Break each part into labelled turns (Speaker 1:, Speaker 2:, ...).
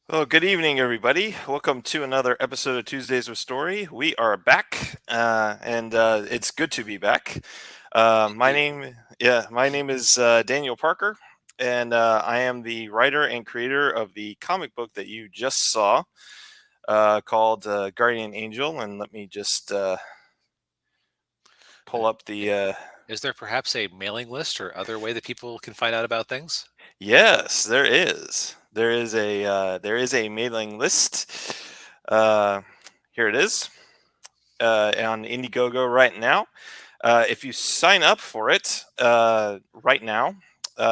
Speaker 1: Well, good evening, everybody. Welcome to another episode of Tuesdays with Story. We are back, and it's good to be back.
Speaker 2: Indeed.
Speaker 1: My name is Daniel Parker, and I am the writer and creator of the comic book that you just saw, called Guardian Angel. And let me just pull up the.
Speaker 2: Is there perhaps a mailing list or other way that people can find out about things?
Speaker 1: Yes, there is. There is a mailing list. Uh, Here it is. On Indiegogo right now. If you sign up for it right now,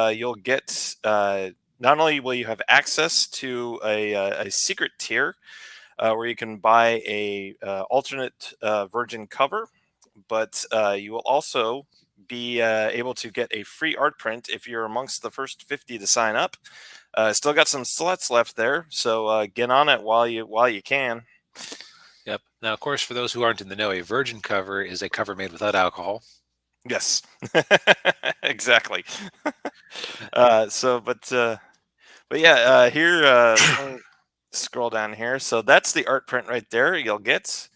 Speaker 1: you'll get not only will you have access to a secret tier where you can buy a alternate virgin cover, but you will also be able to get a free art print if you're amongst the first 50 to sign up. Still got some slots left there, so get on it while you can.
Speaker 2: Yep. Now, of course, for those who aren't in the know, a virgin cover is a cover made without alcohol.
Speaker 1: Yes, exactly. But yeah, here, let me scroll down here. So that's the art print right there. You'll get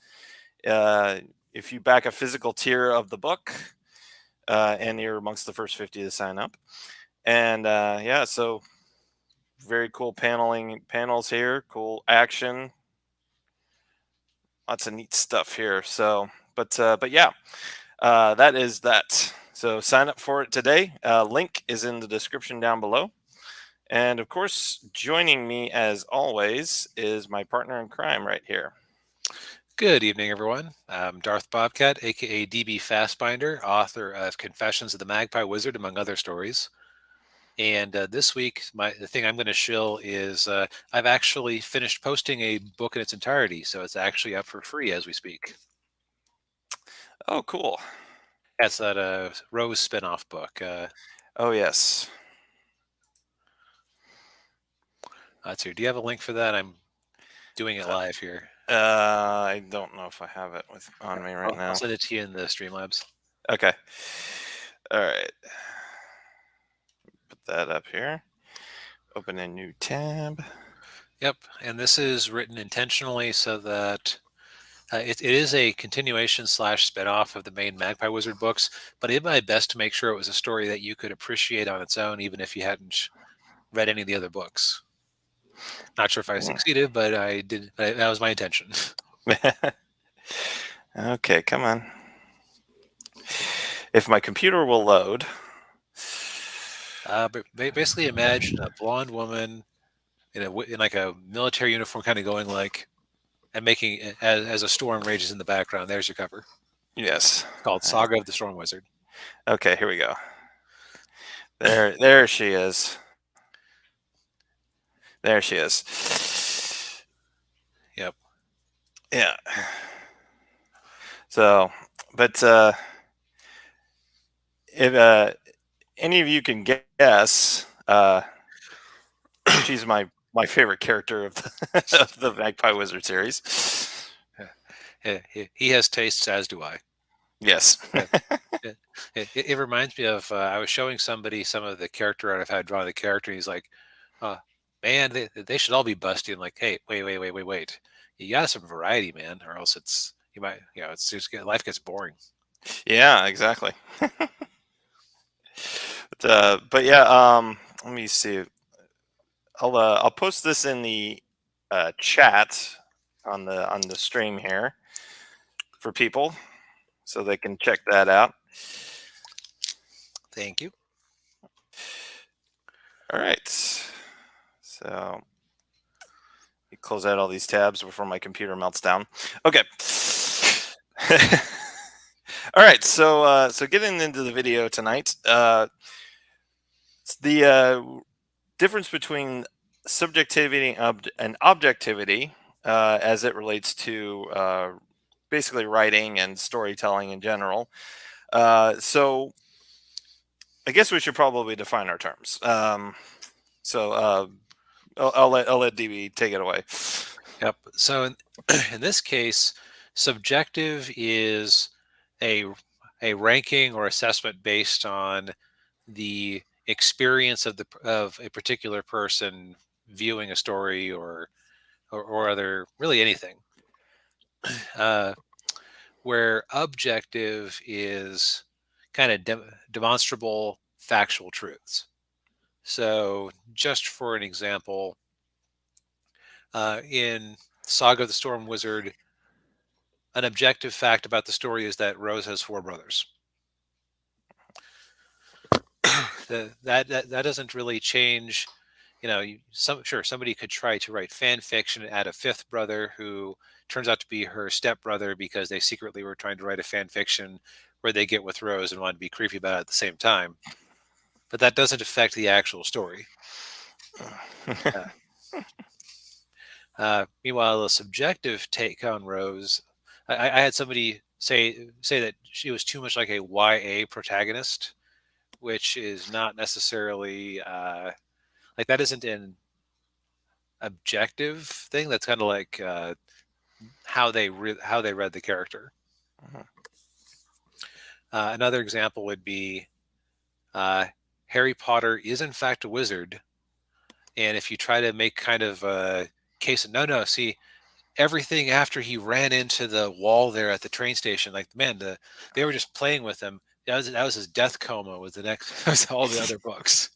Speaker 1: uh, if you back a physical tier of the book, and you're amongst the first 50 to sign up. And yeah, so very cool panels here, cool action, lots of neat stuff here. So, but yeah, that is that. So sign up for it today. Link is in the description down below. And of course, joining me as always is my partner in crime right here.
Speaker 2: Good evening, everyone. I'm Darth Bobcat, aka DB Fastbinder, author of Confessions of the MAGPIE Wizard, among other stories. And this week, the thing I'm going to shill is I've actually finished posting a book in its entirety, so it's actually up for free as we speak.
Speaker 1: Oh, cool.
Speaker 2: That's that Rose spinoff book.
Speaker 1: Oh, yes.
Speaker 2: Let's see. Do you have a link for that? I'm doing it
Speaker 1: Uh,
Speaker 2: live here.
Speaker 1: I don't know if I have it on me right
Speaker 2: I'll
Speaker 1: now.
Speaker 2: send it to you in the Streamlabs.
Speaker 1: Okay. All right. Put that up here. Open a new tab.
Speaker 2: Yep, and this is written intentionally so that it is a continuation / spinoff of the main Magpie Wizard books, but I did my best to make sure it was a story that you could appreciate on its own, even if you hadn't read any of the other books. Not sure if I succeeded, but I did. That was my intention.
Speaker 1: Okay, come on. If my computer will load.
Speaker 2: But basically, imagine a blonde woman in like a military uniform, kind of going like and making as a storm rages in the background. There's your cover.
Speaker 1: Yes.
Speaker 2: It's called Saga of the Storm Wizard.
Speaker 1: Okay, here we go. There she is. There she is.
Speaker 2: Yep.
Speaker 1: Yeah. So, but if any of you can guess, she's my favorite character of of the Magpie Wizard series.
Speaker 2: He has tastes, as do I.
Speaker 1: Yes.
Speaker 2: It reminds me of I was showing somebody some of the character art I've had drawn of the character. And he's like, man, they should all be busty. I'm like, hey, wait. You got some variety, man, or else it's just life gets boring.
Speaker 1: Yeah, exactly. But yeah, let me see. I'll post this in the chat on the stream here for people, so they can check that out.
Speaker 2: Thank you.
Speaker 1: All right. So you close out all these tabs before my computer melts down. Okay. All right. So getting into the video tonight, the difference between subjectivity and objectivity as it relates to basically writing and storytelling in general. So I guess we should probably define our terms. I'll let DB take it away.
Speaker 2: Yep. So in this case, subjective is a ranking or assessment based on the experience of a particular person viewing a story or other, really anything. Where objective is kind of demonstrable factual truths. So, just for an example, in Saga of the Storm Wizard, an objective fact about the story is that Rose has 4 brothers. That doesn't really change. Somebody could try to write fan fiction and add a 5th brother who turns out to be her stepbrother because they secretly were trying to write a fan fiction where they get with Rose and want to be creepy about it at the same time. But that doesn't affect the actual story. Meanwhile, the subjective take on Rose, I had somebody say that she was too much like a YA protagonist, which is not necessarily like that isn't an objective thing. That's kind of like how they read the character. Another example would be Harry Potter is in fact a wizard, and if you try to make kind of a case of no, see, everything after he ran into the wall there at the train station, like, man, they were just playing with him. That was his death coma. Was the next was all the other books.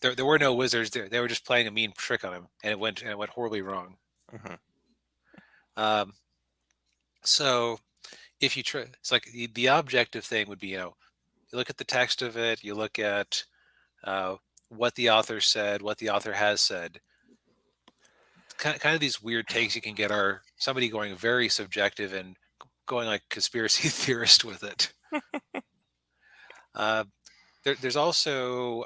Speaker 2: There were no wizards there. They were just playing a mean trick on him, and it went horribly wrong. So if you try, it's like the objective thing would be, you look at the text of it, you look at what the author said, what the author has said. Kind of these weird takes you can get are somebody going very subjective and going like conspiracy theorist with it. There's also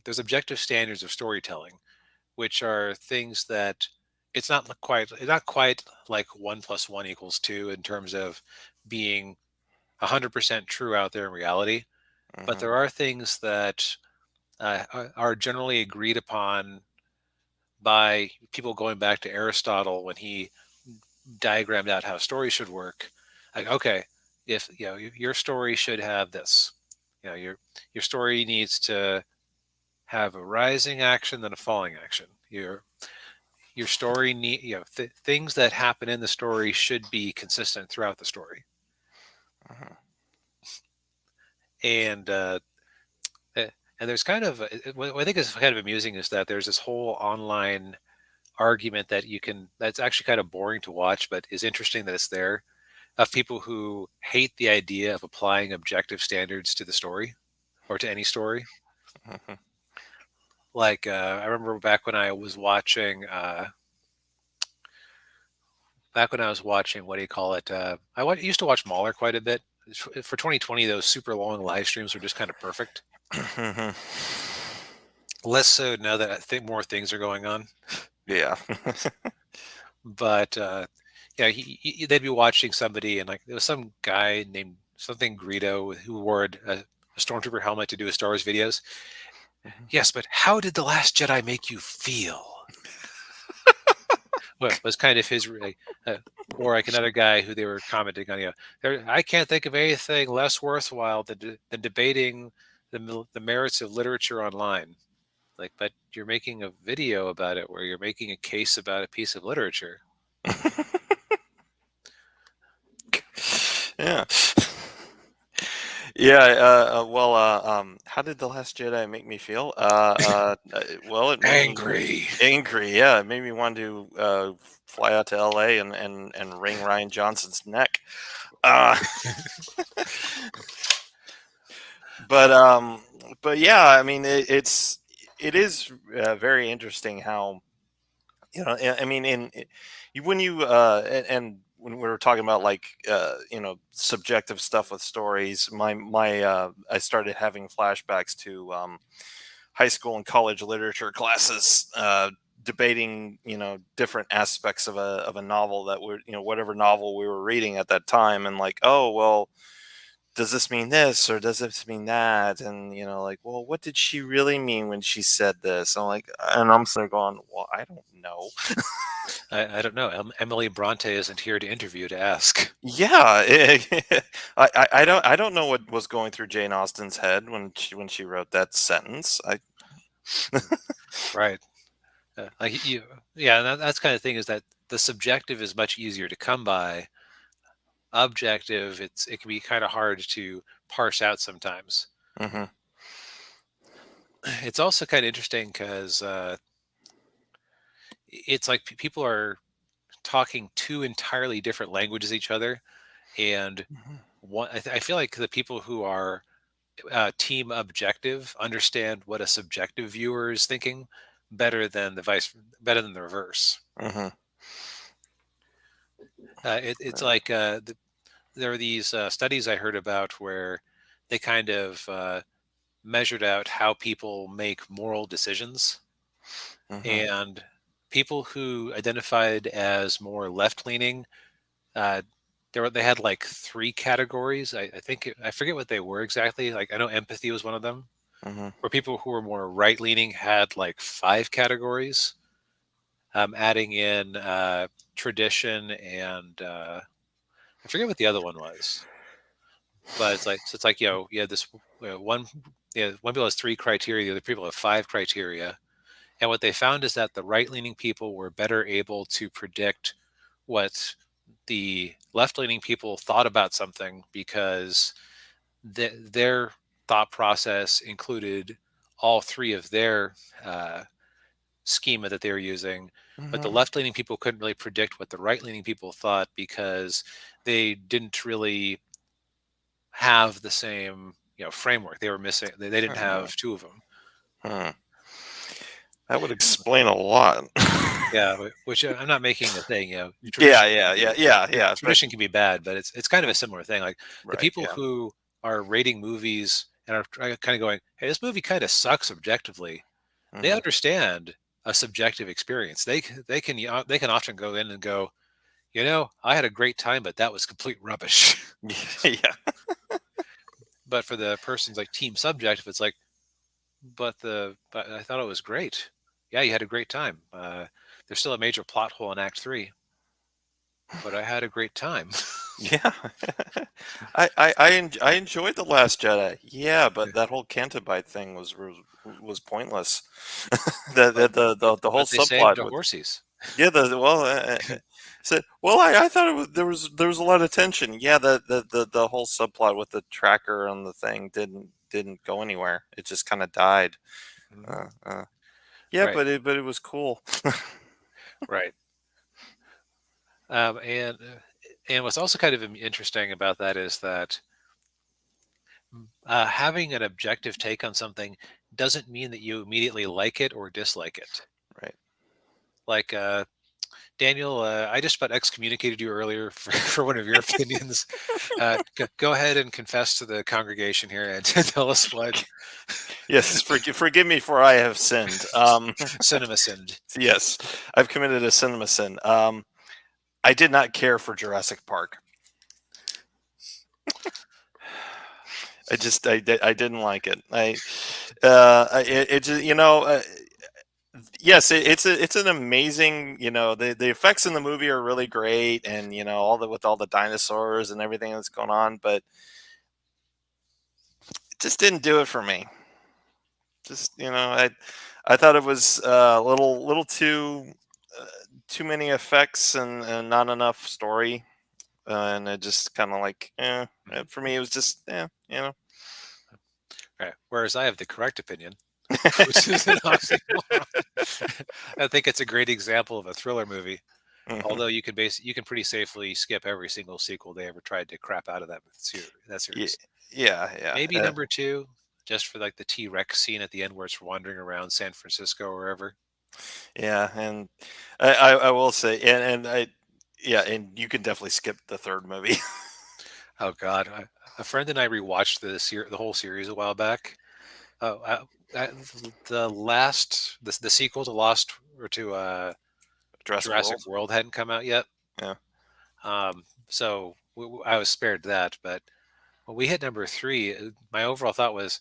Speaker 2: there's objective standards of storytelling, which are things that it's not quite like 1 + 1 = 2 in terms of being 100% true out there in reality. But there are things that are generally agreed upon by people going back to Aristotle when he diagrammed out how stories should work. Like, okay, if your story should have this, your story needs to have a rising action then a falling action. Your story need things that happen in the story should be consistent throughout the story. And there's kind of what I think is kind of amusing is that there's this whole online argument that that's actually kind of boring to watch, but is interesting that it's there, of people who hate the idea of applying objective standards to the story or to any story. Like I remember back when I was watching what do you call it? I used to watch Mahler quite a bit. For 2020, those super long live streams were just kind of perfect. Less so now that I think more things are going on.
Speaker 1: Yeah.
Speaker 2: But they'd be watching somebody, and like there was some guy named something Greedo who wore a stormtrooper helmet to do his Star Wars videos. Yes, but how did The Last Jedi make you feel? Well, it was kind of his, or like another guy who they were commenting on. I can't think of anything less worthwhile than debating the merits of literature online. Like, but you're making a video about it where you're making a case about a piece of literature.
Speaker 1: Yeah. Yeah. How did The Last Jedi make me feel? Well, it made
Speaker 2: angry.
Speaker 1: Angry. Yeah, it made me want to fly out to LA and wring Ryan Johnson's neck. But yeah, I mean, it is very interesting how I mean, when you and when we were talking about like subjective stuff with stories, I started having flashbacks to high school and college literature classes, debating different aspects of a novel that were whatever novel we were reading at that time, and like, oh well, does this mean this or does this mean that? And like, well, what did she really mean when she said this? I'm like, and I'm sitting there going, well, I don't know.
Speaker 2: I don't know. Emily Bronte isn't here to interview to ask.
Speaker 1: Yeah, I don't know what was going through Jane Austen's head when she wrote that sentence.
Speaker 2: Right. Like you, yeah, and that's kind of thing is that the subjective is much easier to come by. Objective, it can be kind of hard to parse out sometimes.
Speaker 1: Hmm.
Speaker 2: It's also kind of interesting because it's like people are talking two entirely different languages each other, and I feel like the people who are team objective understand what a subjective viewer is thinking better than the reverse.
Speaker 1: Hmm.
Speaker 2: It's like there are these studies I heard about where they kind of measured out how people make moral decisions,
Speaker 1: Hmm.
Speaker 2: and people who identified as more left leaning, uh, they had like three categories. I think I forget what they were exactly. Like I know empathy was one of them.
Speaker 1: Hmm.
Speaker 2: Where people who were more right leaning had like five categories, adding in tradition and I forget what the other one was. But it's like you have this one one people has three criteria, the other people have five criteria, and what they found is that the right leaning people were better able to predict what the left leaning people thought about something because their thought process included all three of their uh, schema that they were using. But the
Speaker 1: Hmm.
Speaker 2: left leaning people couldn't really predict what the right leaning people thought because they didn't really have the same framework. They were missing. They didn't
Speaker 1: Hmm.
Speaker 2: have two of them.
Speaker 1: Hmm. That would explain a lot.
Speaker 2: Yeah, which I'm not making a thing.
Speaker 1: Yeah,
Speaker 2: Tradition
Speaker 1: yeah, yeah, yeah, yeah. But
Speaker 2: tradition can be bad, but it's kind of a similar thing. Like the
Speaker 1: right,
Speaker 2: people
Speaker 1: yeah.
Speaker 2: who are rating movies and are kind of going, "Hey, this movie kind of sucks objectively." They
Speaker 1: Hmm.
Speaker 2: understand a subjective experience. They can often go in and go, I had a great time, but that was complete rubbish.
Speaker 1: Yeah.
Speaker 2: But for the person's like team subjective, it's like, but I thought it was great. Yeah, you had a great time. There's still a major plot hole in Act Three, but I had a great time.
Speaker 1: Yeah. I enjoyed The Last Jedi. Yeah, but that whole Cantabite thing was pointless.
Speaker 2: but
Speaker 1: The whole
Speaker 2: but they saved
Speaker 1: subplot
Speaker 2: the
Speaker 1: with
Speaker 2: horses.
Speaker 1: yeah, so well, I thought there was a lot of tension. Yeah, the whole subplot with the tracker on the thing didn't go anywhere. It just kind of died.
Speaker 2: Mhm.
Speaker 1: Uh, uh, yeah,
Speaker 2: Right,
Speaker 1: but it was cool.
Speaker 2: right. Um, and uh, and what's also kind of interesting about that is that having an objective take on something doesn't mean that you immediately like it or dislike it.
Speaker 1: Right.
Speaker 2: Like Daniel, I just about excommunicated you earlier for, for one of your opinions. Go ahead and confess to the congregation here and tell us what
Speaker 1: Yes, forgive me for I have sinned.
Speaker 2: cinema sinned.
Speaker 1: Yes, I've committed a cinema sin. I did not care for Jurassic Park. I didn't like it. It just yes, it's an amazing the effects in the movie are really great, and all the with all the dinosaurs and everything that's going on, but it just didn't do it for me. Just I thought it was a little uh, too many effects and not enough story, and it just kind of like
Speaker 2: Mhm.
Speaker 1: for me it was just
Speaker 2: Right. Whereas I have the correct opinion, which is an oxymoron. I think it's a great example of a thriller movie.
Speaker 1: Mhm.
Speaker 2: Although you can pretty safely skip every single sequel they ever tried to crap out of that
Speaker 1: Ye-
Speaker 2: series.
Speaker 1: yeah, yeah,
Speaker 2: Maybe number two, just for like the T Rex scene at the end where it's wandering around San Francisco or wherever.
Speaker 1: yeah, and I will say, and I, yeah, and you can definitely skip the third movie.
Speaker 2: Oh God, a friend and I rewatched the whole series a while back. Oh, the last the sequel to Lost or to
Speaker 1: Jurassic
Speaker 2: Jurassic
Speaker 1: World.
Speaker 2: World hadn't come out yet.
Speaker 1: Yeah.
Speaker 2: So I was spared that, but when we hit number three, my overall thought was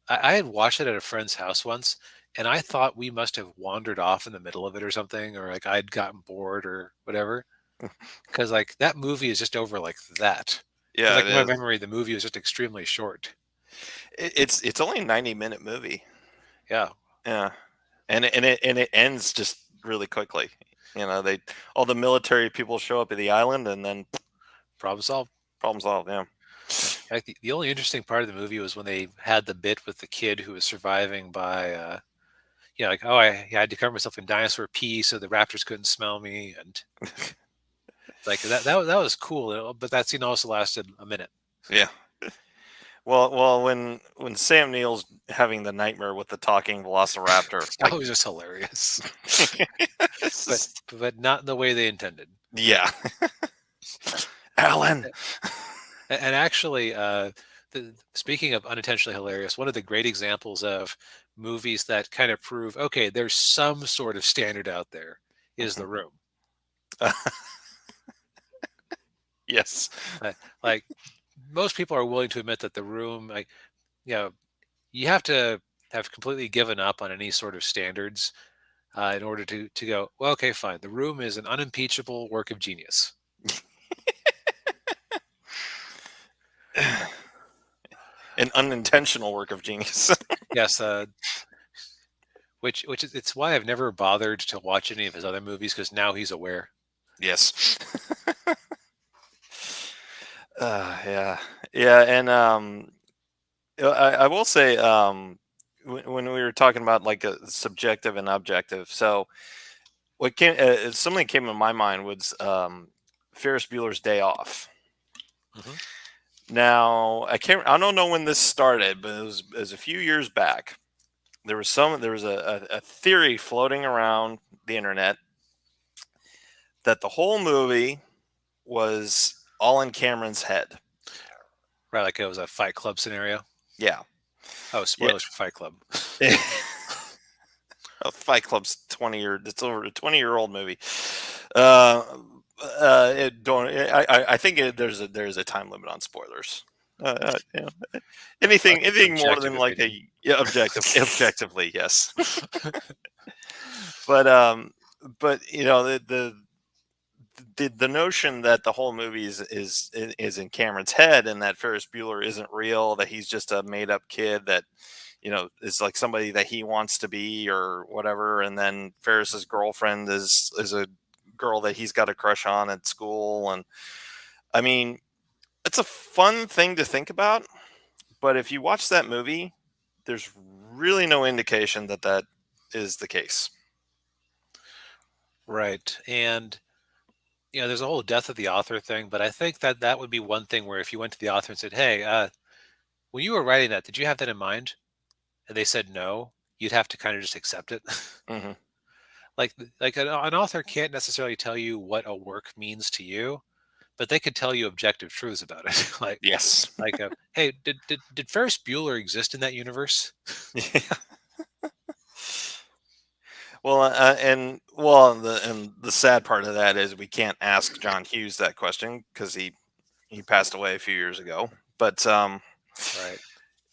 Speaker 2: I had watched it at a friend's house once, and I thought we must have wandered off in the middle of it or something, or like I'd gotten bored or whatever. Because like that movie is just over like that. Because
Speaker 1: Yeah,
Speaker 2: like
Speaker 1: it
Speaker 2: in my
Speaker 1: is.
Speaker 2: memory, the movie was just extremely short.
Speaker 1: It's only a 90-minute movie.
Speaker 2: Yeah,
Speaker 1: Yeah, and it ends just really quickly. They all the military people show up at the island, and then
Speaker 2: problem solved.
Speaker 1: problem solved. Yeah.
Speaker 2: Like the only interesting part of the movie was when they had the bit with the kid who was surviving by, like, oh, I had to cover myself in dinosaur pee so the raptors couldn't smell me, and like that was cool. But that scene also lasted a minute.
Speaker 1: Yeah. Well, when Sam Neill's having the nightmare with the talking velociraptor,
Speaker 2: That
Speaker 1: like,
Speaker 2: was just hilarious,
Speaker 1: it's
Speaker 2: but
Speaker 1: just-
Speaker 2: but not in the way they intended.
Speaker 1: yeah, Alan.
Speaker 2: And actually, speaking of unintentionally hilarious, one of the great examples of movies that kind of prove, okay, there's some sort of standard out there is
Speaker 1: Mhm.
Speaker 2: The Room.
Speaker 1: Yes.
Speaker 2: Like most people are willing to admit that The Room, like, you know, you have to have completely given up on any sort of standards in order to go, well, okay, fine. The Room is an unimpeachable work of genius.
Speaker 1: An unintentional work of genius.
Speaker 2: Yes, which is it's why I've never bothered to watch any of his other movies because now he's aware.
Speaker 1: Yes. Yeah, yeah, and I will say, when we were talking about like a subjective and objective, so something came in my mind was Ferris Bueller's Day Off.
Speaker 2: Hmm.
Speaker 1: Now I don't know when this started, but it was a few years back. There was a theory floating around the internet that the whole movie was all in Cameron's head.
Speaker 2: Right, like it was a Fight Club scenario.
Speaker 1: Yeah.
Speaker 2: Oh,
Speaker 1: Yeah.
Speaker 2: spoilers for Fight Club.
Speaker 1: Fight Club's 20 year. It's over a 20-year-old movie. Uh, it don't. I think there's a time limit on spoilers. Anything more
Speaker 2: Objective
Speaker 1: than like
Speaker 2: opinion.
Speaker 1: objectively, yes. But the notion that the whole movie is in Cameron's head, and that Ferris Bueller isn't real, that he's just a made up kid that is like somebody that he wants to be or whatever, and then Ferris's girlfriend is a girl that he's got a crush on at school, and I mean, it's a fun thing to think about, but if you watch that movie, there's really no indication that that is the case.
Speaker 2: Right, and there's a whole death of the author thing, but I think that that would be one thing where if you went to the author and said, "Hey, when you were writing that, did you have that in mind?" and they said no, you'd have to kind of just accept it.
Speaker 1: Hmm.
Speaker 2: like an author can't necessarily tell you what a work means to you, but they could tell you objective truths about it.
Speaker 1: Yes.
Speaker 2: Hey, did Ferris Bueller exist in that universe?
Speaker 1: Yeah. And the sad part of that is we can't ask John Hughes that question because he passed away a few years ago.
Speaker 2: Right.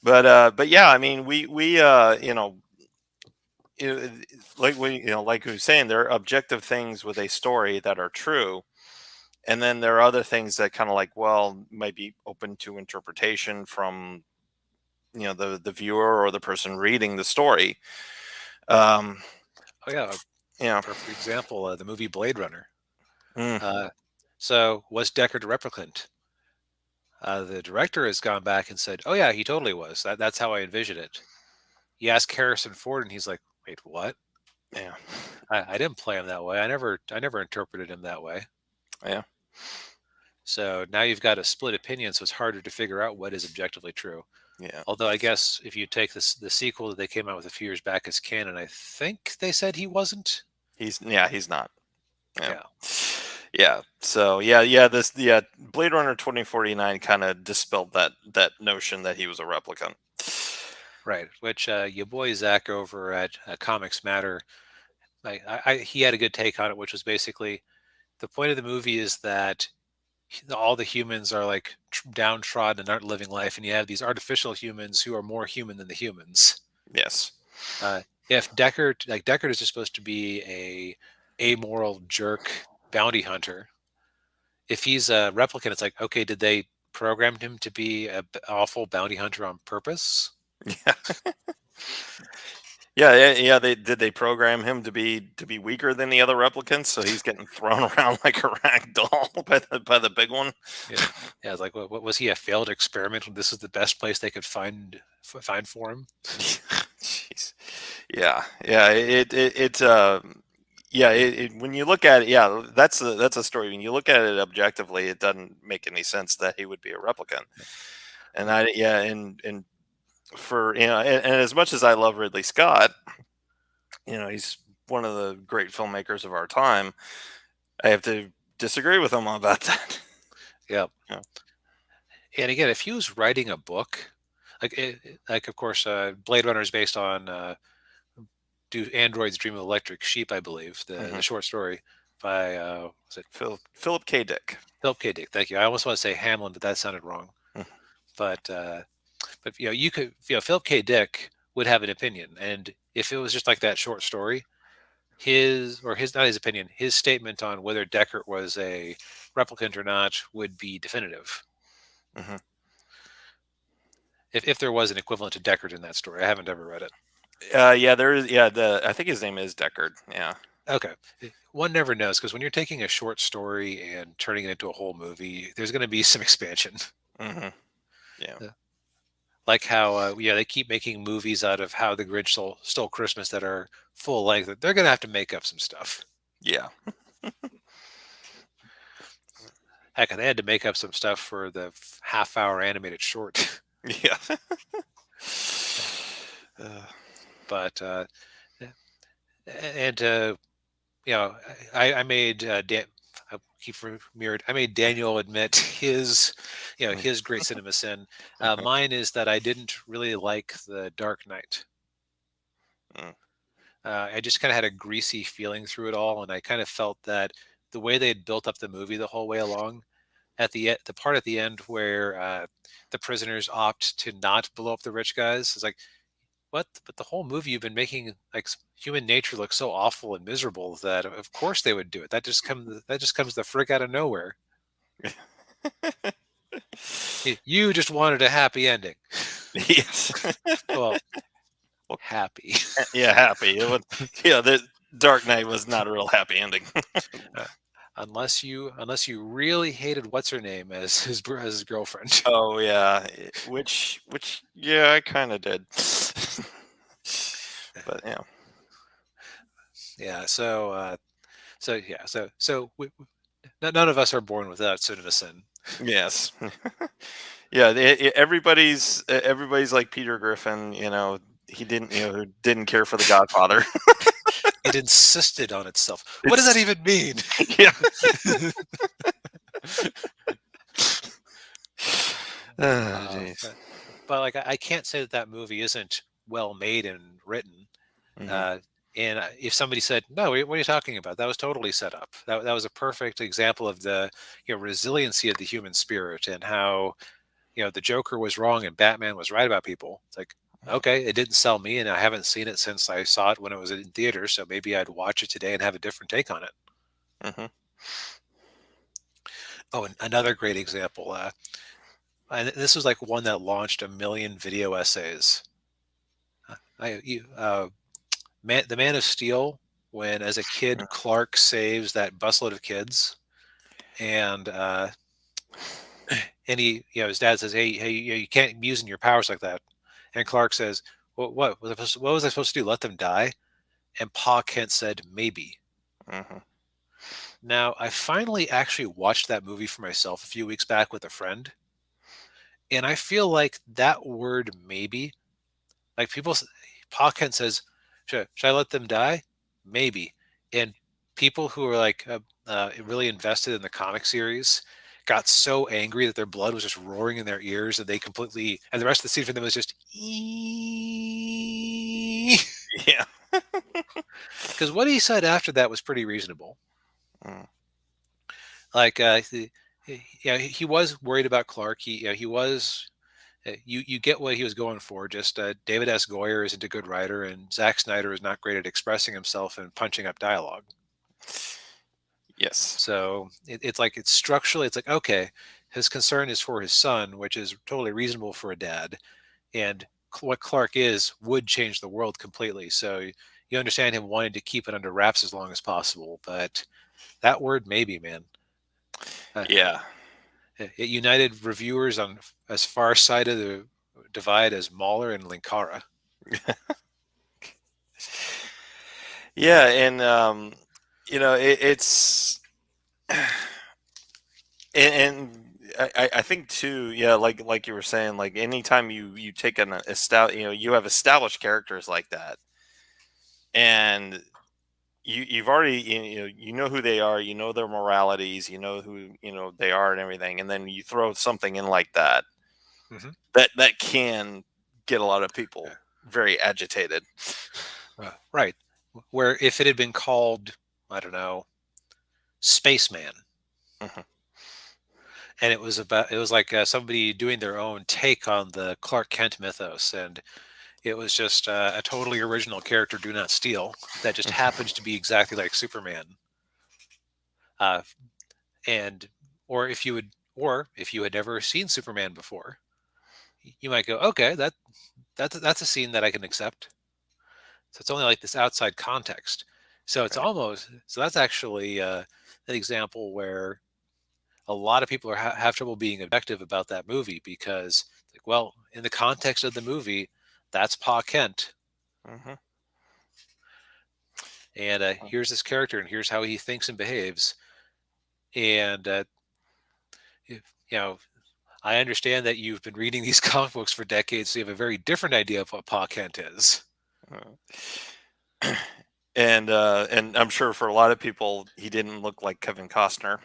Speaker 1: But yeah, I mean, it- like we were saying, there are objective things with a story that are true, and then there are other things that kind of like, well, might be open to interpretation from the viewer or the person reading the story. Um,
Speaker 2: Oh yeah,
Speaker 1: yeah.
Speaker 2: perfect example, the movie Blade Runner.
Speaker 1: Mm,
Speaker 2: Uh, so was Deckard a replicant? The director has gone back and said, "Oh yeah, he totally was. That's how I envisioned it." You ask Harrison Ford, and he's like, "Wait, what?
Speaker 1: yeah.
Speaker 2: I didn't play him that way. I never interpreted him that way."
Speaker 1: Yeah.
Speaker 2: So now you've got a split opinion, so it's harder to figure out what is objectively true.
Speaker 1: Yeah.
Speaker 2: Although I guess if you take the sequel that they came out with a few years back as canon, I think they said he wasn't.
Speaker 1: He's not. Yeah.
Speaker 2: Yeah,
Speaker 1: Yeah. So yeah, Blade Runner 2049 kind of dispelled that notion that he was a replicant.
Speaker 2: right. Which your boy Zach over at Comics Matter, he had a good take on it, which was basically the point of the movie is that all the humans are like downtrodden and aren't living life, and you have these artificial humans who are more human than the humans.
Speaker 1: Yes.
Speaker 2: If Deckard is just supposed to be a amoral jerk bounty hunter. If he's a replicant, it's like, okay, did they program him to be a awful bounty hunter on purpose?
Speaker 1: Yeah. Yeah. They program him to be weaker than the other replicants, so he's getting thrown around like a rag doll by the big one.
Speaker 2: Yeah, yeah. It's like, what was he, a failed experiment? This is the best place they could find for him.
Speaker 1: Jeez. Yeah. When you look at it, yeah, that's a story. When you look at it objectively, it doesn't make any sense that he would be a replicant. And and for and as much as I love Ridley Scott, he's one of the great filmmakers of our time. I have to disagree with him about that.
Speaker 2: Yeah.
Speaker 1: Yeah.
Speaker 2: And again, if he was writing a book, like of course, Blade Runner is based on "Do Androids Dream of Electric Sheep?" I believe the short story by was it
Speaker 1: Philip K. Dick.
Speaker 2: Philip K. Dick. Thank you. I almost want to say Hamlin, but that sounded wrong. But Philip K. Dick would have an opinion, and if it was just like that short story, his statement on whether Deckard was a replicant or not would be definitive.
Speaker 1: Mm-hmm.
Speaker 2: If there was an equivalent to Deckard in that story, I haven't ever read it.
Speaker 1: Yeah, there is. Yeah, I think his name is Deckard. Yeah.
Speaker 2: Okay. One never knows, because when you're taking a short story and turning it into a whole movie, there's going to be some expansion.
Speaker 1: Mm-hmm. Yeah.
Speaker 2: Like how they keep making movies out of How the Grinch Stole Christmas that are full length. They're going to have to make up some stuff.
Speaker 1: Yeah.
Speaker 2: Heck, they had to make up some stuff for the half-hour animated short.
Speaker 1: Yeah.
Speaker 2: But I made I made Daniel admit his great cinema sin. Mine is that I didn't really like The Dark Knight. I just kind of had a greasy feeling through it all, and I kind of felt that the way they had built up the movie the whole way along, at the part at the end where the prisoners opt to not blow up the rich guys, is like, what? But the whole movie you've been making like human nature look so awful and miserable that of course they would do it. That just comes the frick out of nowhere. You just wanted a happy ending.
Speaker 1: Yes.
Speaker 2: Well, happy.
Speaker 1: Yeah, happy. The Dark Knight was not a real happy ending.
Speaker 2: Unless you really hated what's her name as his girlfriend.
Speaker 1: Oh yeah, which yeah, I kind of did. But yeah.
Speaker 2: Yeah. None of us are born without cinema sin.
Speaker 1: Yes. Yeah. Everybody's like Peter Griffin. He didn't care for The Godfather.
Speaker 2: It insisted on itself. What does that even mean?
Speaker 1: Yeah.
Speaker 2: But like, I can't say that movie isn't well made and written.
Speaker 1: Mm-hmm.
Speaker 2: And if somebody said, "No, what are you talking about? That was totally set up. That was a perfect example of the resiliency of the human spirit, and how the Joker was wrong and Batman was right about people." It's like, okay, it didn't sell me, and I haven't seen it since I saw it when it was in theaters. So maybe I'd watch it today and have a different take on it.
Speaker 1: Mm-hmm.
Speaker 2: Oh, and another great example. And this was like one that launched a million video essays. The Man of Steel, when as a kid Clark saves that busload of kids, and his dad says, "Hey, you can't be using your powers like that," and Clark says, "What was I supposed to do? Let them die?" And Pa Kent said, "Maybe."
Speaker 1: Mm-hmm.
Speaker 2: Now, I finally actually watched that movie for myself a few weeks back with a friend, and I feel like that word "maybe," like Pa Kent says, should I let them die? Maybe. And people who are like really invested in the comic series got so angry that their blood was just roaring in their ears, and and the rest of the scene for them was just
Speaker 1: Yeah.
Speaker 2: Because what he said after that was pretty reasonable.
Speaker 1: Mm.
Speaker 2: Like Yeah, he was worried about Clark. He was. You get what he was going for. Just David S. Goyer isn't a good writer, and Zack Snyder is not great at expressing himself and punching up dialogue.
Speaker 1: Yes.
Speaker 2: So it's like it's structurally, it's like, okay, his concern is for his son, which is totally reasonable for a dad, and what Clark is would change the world completely. So you understand him wanting to keep it under wraps as long as possible, but that word maybe, man, uh,
Speaker 1: Yeah.
Speaker 2: it united reviewers on as far side of the divide as Mahler and Linkara.
Speaker 1: Yeah, and it's and I think too, yeah, like you were saying, like anytime you take an you have established characters like that, and you've already you know who they are, you know their moralities, you know who they are and everything, and then you throw something in like that,
Speaker 2: Hmm.
Speaker 1: that can get a lot of people very agitated.
Speaker 2: Right. Where if it had been called, I don't know, Spaceman,
Speaker 1: Mhm.
Speaker 2: and it was like somebody doing their own take on the Clark Kent mythos, and it was just a totally original character, Do Not Steal, that just happens to be exactly like Superman. Uh, and or if you had never seen Superman before, you might go, okay, that's a scene that I can accept. So it's only like this outside context. So it's
Speaker 1: Right.
Speaker 2: almost so that's actually an example where a lot of people have trouble being objective about that movie because, like, well, in the context of the movie, that's Pa Kent,
Speaker 1: Hmm.
Speaker 2: and here's this character, and here's how he thinks and behaves. And you know, I understand that you've been reading these comic books for decades, so you have a very different idea of what Pa Kent is.
Speaker 1: And I'm sure for a lot of people he didn't look like Kevin Costner.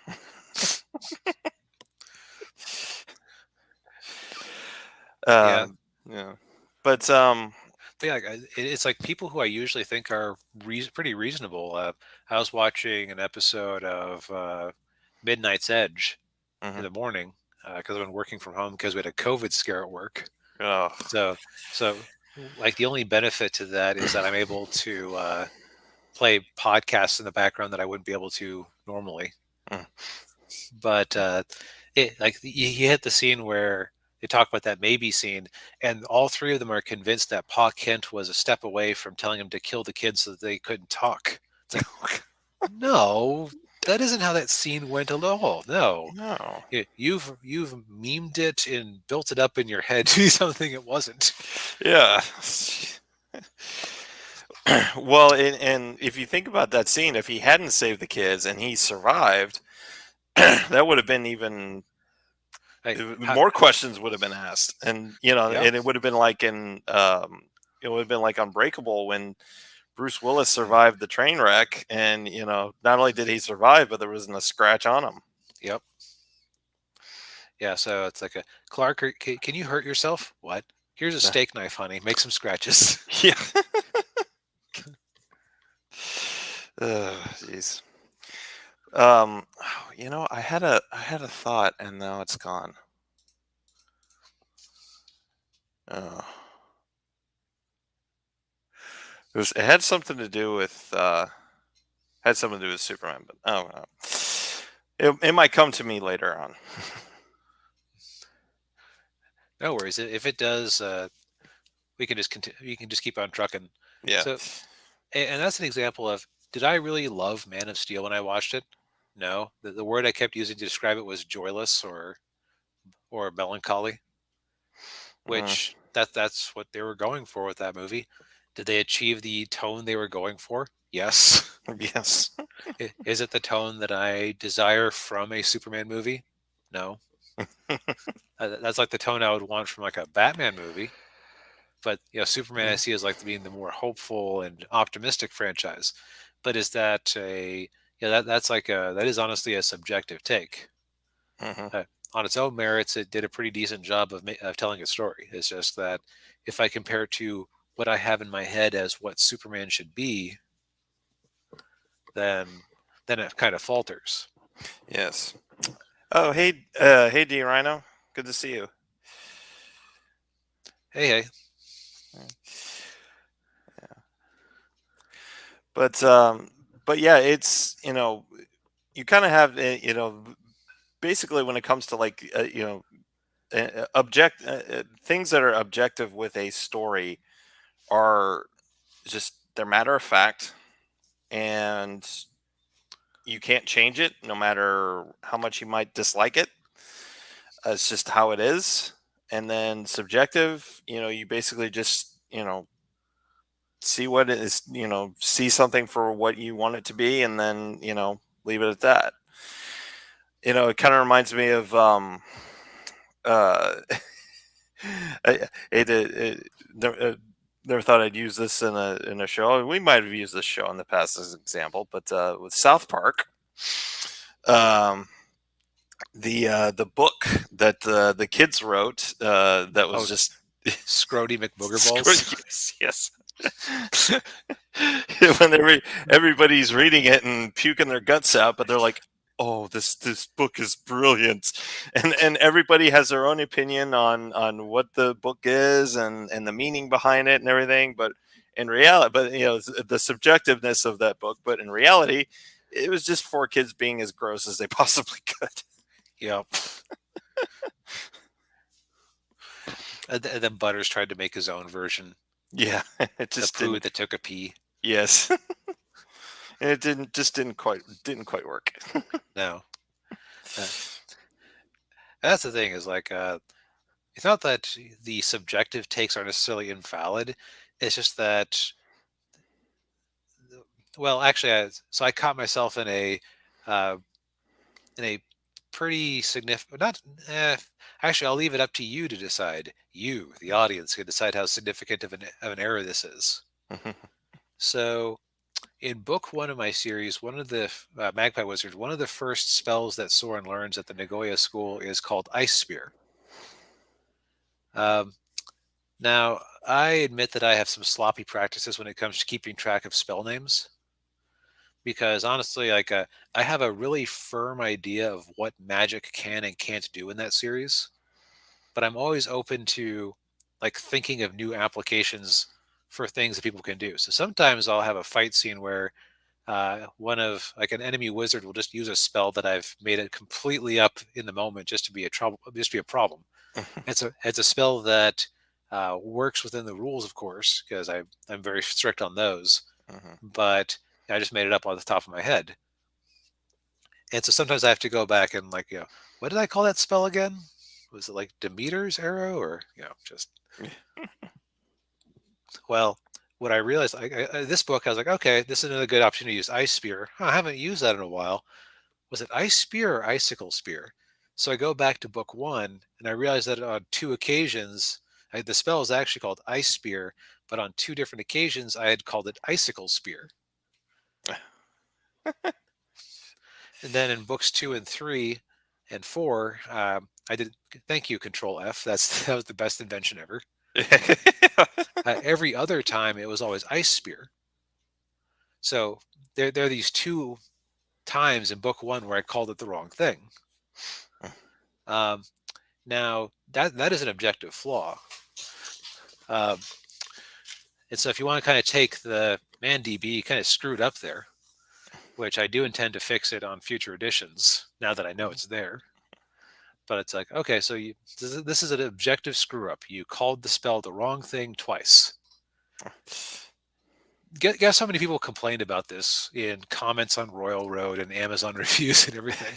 Speaker 2: Yeah,
Speaker 1: um yeah, but
Speaker 2: but yeah, it's like people who I usually think are pretty reasonable. I was watching an episode of Midnight's Edge in
Speaker 1: mhm.
Speaker 2: the morning because I've been working from home because we had a COVID scare at work.
Speaker 1: Oh.
Speaker 2: So, so like the only benefit to that is that I'm able to play podcasts in the background that I wouldn't be able to normally.
Speaker 1: Mm.
Speaker 2: But it like you hit the scene where they talk about that maybe scene, and all three of them are convinced that Pa Kent was a step away from telling him to kill the kids so that they couldn't talk. It's like, no, that isn't how that scene went at all. No,
Speaker 1: No.
Speaker 2: you've memed it and built it up in your head to be something it wasn't.
Speaker 1: Yeah. Well, and if you think about that scene, if he hadn't saved the kids and he survived, that would have been even
Speaker 2: Like,
Speaker 1: more questions would have been asked, and
Speaker 2: yeah,
Speaker 1: and it would have been like it would have been like Unbreakable when Bruce Willis survived the train wreck, and not only did he survive, but there wasn't a scratch on him.
Speaker 2: yep, yeah. So it's like a Clark. Can you hurt yourself? What? Here's a
Speaker 1: Nah.
Speaker 2: steak knife, honey. Make some scratches.
Speaker 1: Yeah. Jeez. I had a thought, and now it's gone. Oh, it had something to do with Superman, but oh well. It might come to me later on.
Speaker 2: No worries. If it does, we can just continue. You can just keep on trucking.
Speaker 1: Yeah.
Speaker 2: So, and that's an example of, did I really love Man of Steel when I watched it? No. The word I kept using to describe it was joyless or melancholy,
Speaker 1: Mm,
Speaker 2: which that's what they were going for with that movie. Did they achieve the tone they were going for? Yes.
Speaker 1: yes.
Speaker 2: Is it the tone that I desire from a Superman movie? No. That's like the tone I would want from like a Batman movie. But Superman I see as like being the more hopeful and optimistic franchise. But is that a that is honestly a subjective take.
Speaker 1: Hmm.
Speaker 2: Uh, on its own merits, it did a pretty decent job of telling a story. It's just that if I compare it to what I have in my head as what Superman should be, then it kind of falters.
Speaker 1: Yes. Oh, hey, D Rhino. Good to see you.
Speaker 2: Hey, hey.
Speaker 1: But um, but yeah, it's you kind of have basically when it comes to like things that are objective with a story are just they're matter of fact, and you can't change it no matter how much you might dislike it. It's just how it is. And then subjective, you basically just see what it is, see something for what you want it to be, and then leave it at that. It kind of reminds me of uh never thought I'd use this in a show. We might have used this show in the past as an example, but with South Park, um, the book that the kids wrote that was
Speaker 2: Oh,
Speaker 1: just
Speaker 2: Scrody McBoogerballs.
Speaker 1: yes. When everybody's reading it and puking their guts out, but they're like, "Oh, this book is brilliant," and everybody has their own opinion on what the book is and the meaning behind it and everything. But in reality, the subjectiveness of that book. But in reality, it was just four kids being as gross as they possibly could.
Speaker 2: Yep. And then Butters tried to make his own version.
Speaker 1: Yeah, it
Speaker 2: The
Speaker 1: just
Speaker 2: poo
Speaker 1: didn't.
Speaker 2: that took a pee.
Speaker 1: Yes, and it didn't quite work.
Speaker 2: No. Uh, that's the thing is like, it's not that the subjective takes are necessarily invalid. It's just that, well, actually, so I caught myself uh, in a pretty significant, not, actually, I'll leave it up to you to decide. You, the audience, can decide how significant of an error this is. So, in book one of my series, one of the Magpie Wizards, one of the first spells that Soren learns at the Nagoya school is called Ice Spear. Um, Now, I admit that I have some sloppy practices when it comes to keeping track of spell names, because honestly, like I have a really firm idea of what magic can and can't do in that series, but I'm always open to like thinking of new applications for things that people can do. So sometimes I'll have a fight scene where one of like an enemy wizard will just use a spell that I've made it completely up in the moment just to be a trouble, just to be a problem. It's a spell that works within the rules, of course, because I'm very strict on those. But I just made it up on the top of my head, and so sometimes I have to go back and like, what did I call that spell again? Was it like Demeter's arrow, or just well? What I realized, this book, I was like, okay, this is another good opportunity to use Ice Spear. Huh, I haven't used that in a while. Was it Ice Spear or Icicle Spear? So I go back to book one, and I realize that on two occasions, the spell is actually called Ice Spear, but on two different occasions, I had called it Icicle Spear. And then in books 2 and 3 and 4, I did. Thank you, Control F. That was the best invention ever. Every other time, it was always Ice Spear. So there are these two times in book one where I called it the wrong thing. Now that is an objective flaw. And so if you want to kind of take the ManDB kind of screwed up there, which I do intend to fix it on future editions now that I know it's there. But it's like, okay, so this is an objective screw up. You called the spell the wrong thing twice. Guess how many people complained about this in comments on Royal Road and Amazon reviews and everything?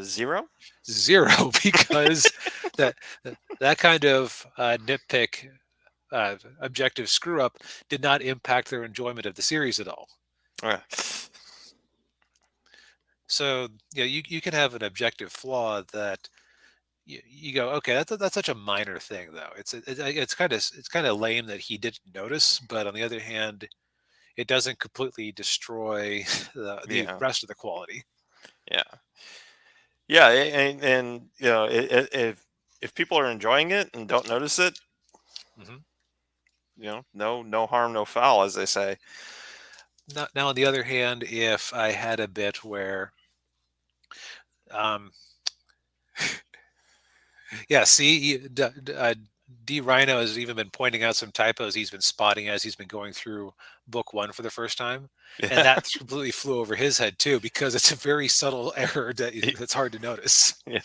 Speaker 1: 0.
Speaker 2: 0, because that kind of nitpick objective screw up did not impact their enjoyment of the series at all. So you can have an objective flaw that you go, okay, that's such a minor thing though. It's kind of lame that he didn't notice, but on the other hand, it doesn't completely destroy the
Speaker 1: Yeah.
Speaker 2: rest of the quality.
Speaker 1: Yeah. Yeah, and if people are enjoying it and don't notice it,
Speaker 2: Hmm.
Speaker 1: no harm, no foul, as they say.
Speaker 2: Now, on the other hand, if I had a bit where Um, yeah, see, D Rhino has even been pointing out some typos he's been spotting as he's been going through book one for the first time, and
Speaker 1: Yeah.
Speaker 2: that completely flew over his head too because it's a very subtle error that's hard to notice.
Speaker 1: Yeah.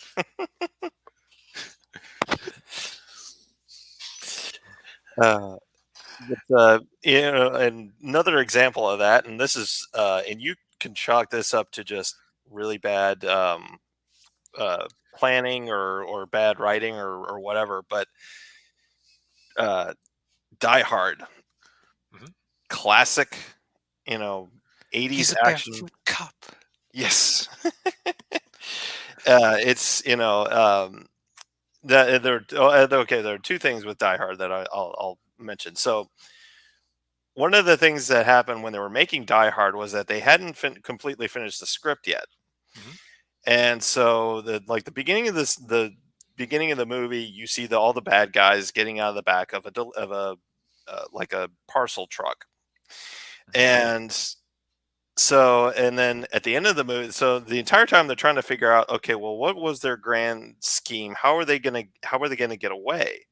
Speaker 1: Uh, and another example of that, and this is, and you can chalk this up to just really bad planning or bad writing or whatever. But uh, Die Hard,
Speaker 2: Mhm.
Speaker 1: classic, you know,
Speaker 2: He's
Speaker 1: 80s
Speaker 2: a
Speaker 1: action.
Speaker 2: barefoot cop.
Speaker 1: Yes. It's that okay. There are two things with Die Hard that I'll mention. So one of the things that happened when they were making Die Hard was that they hadn't completely finished the script yet,
Speaker 2: Mhm.
Speaker 1: and so the beginning of the beginning of the movie, you see all the bad guys getting out of the back of a like a parcel truck,
Speaker 2: Mhm.
Speaker 1: and and then at the end of the movie, so the entire time they're trying to figure out, okay, well, what was their grand scheme? How are they gonna get away?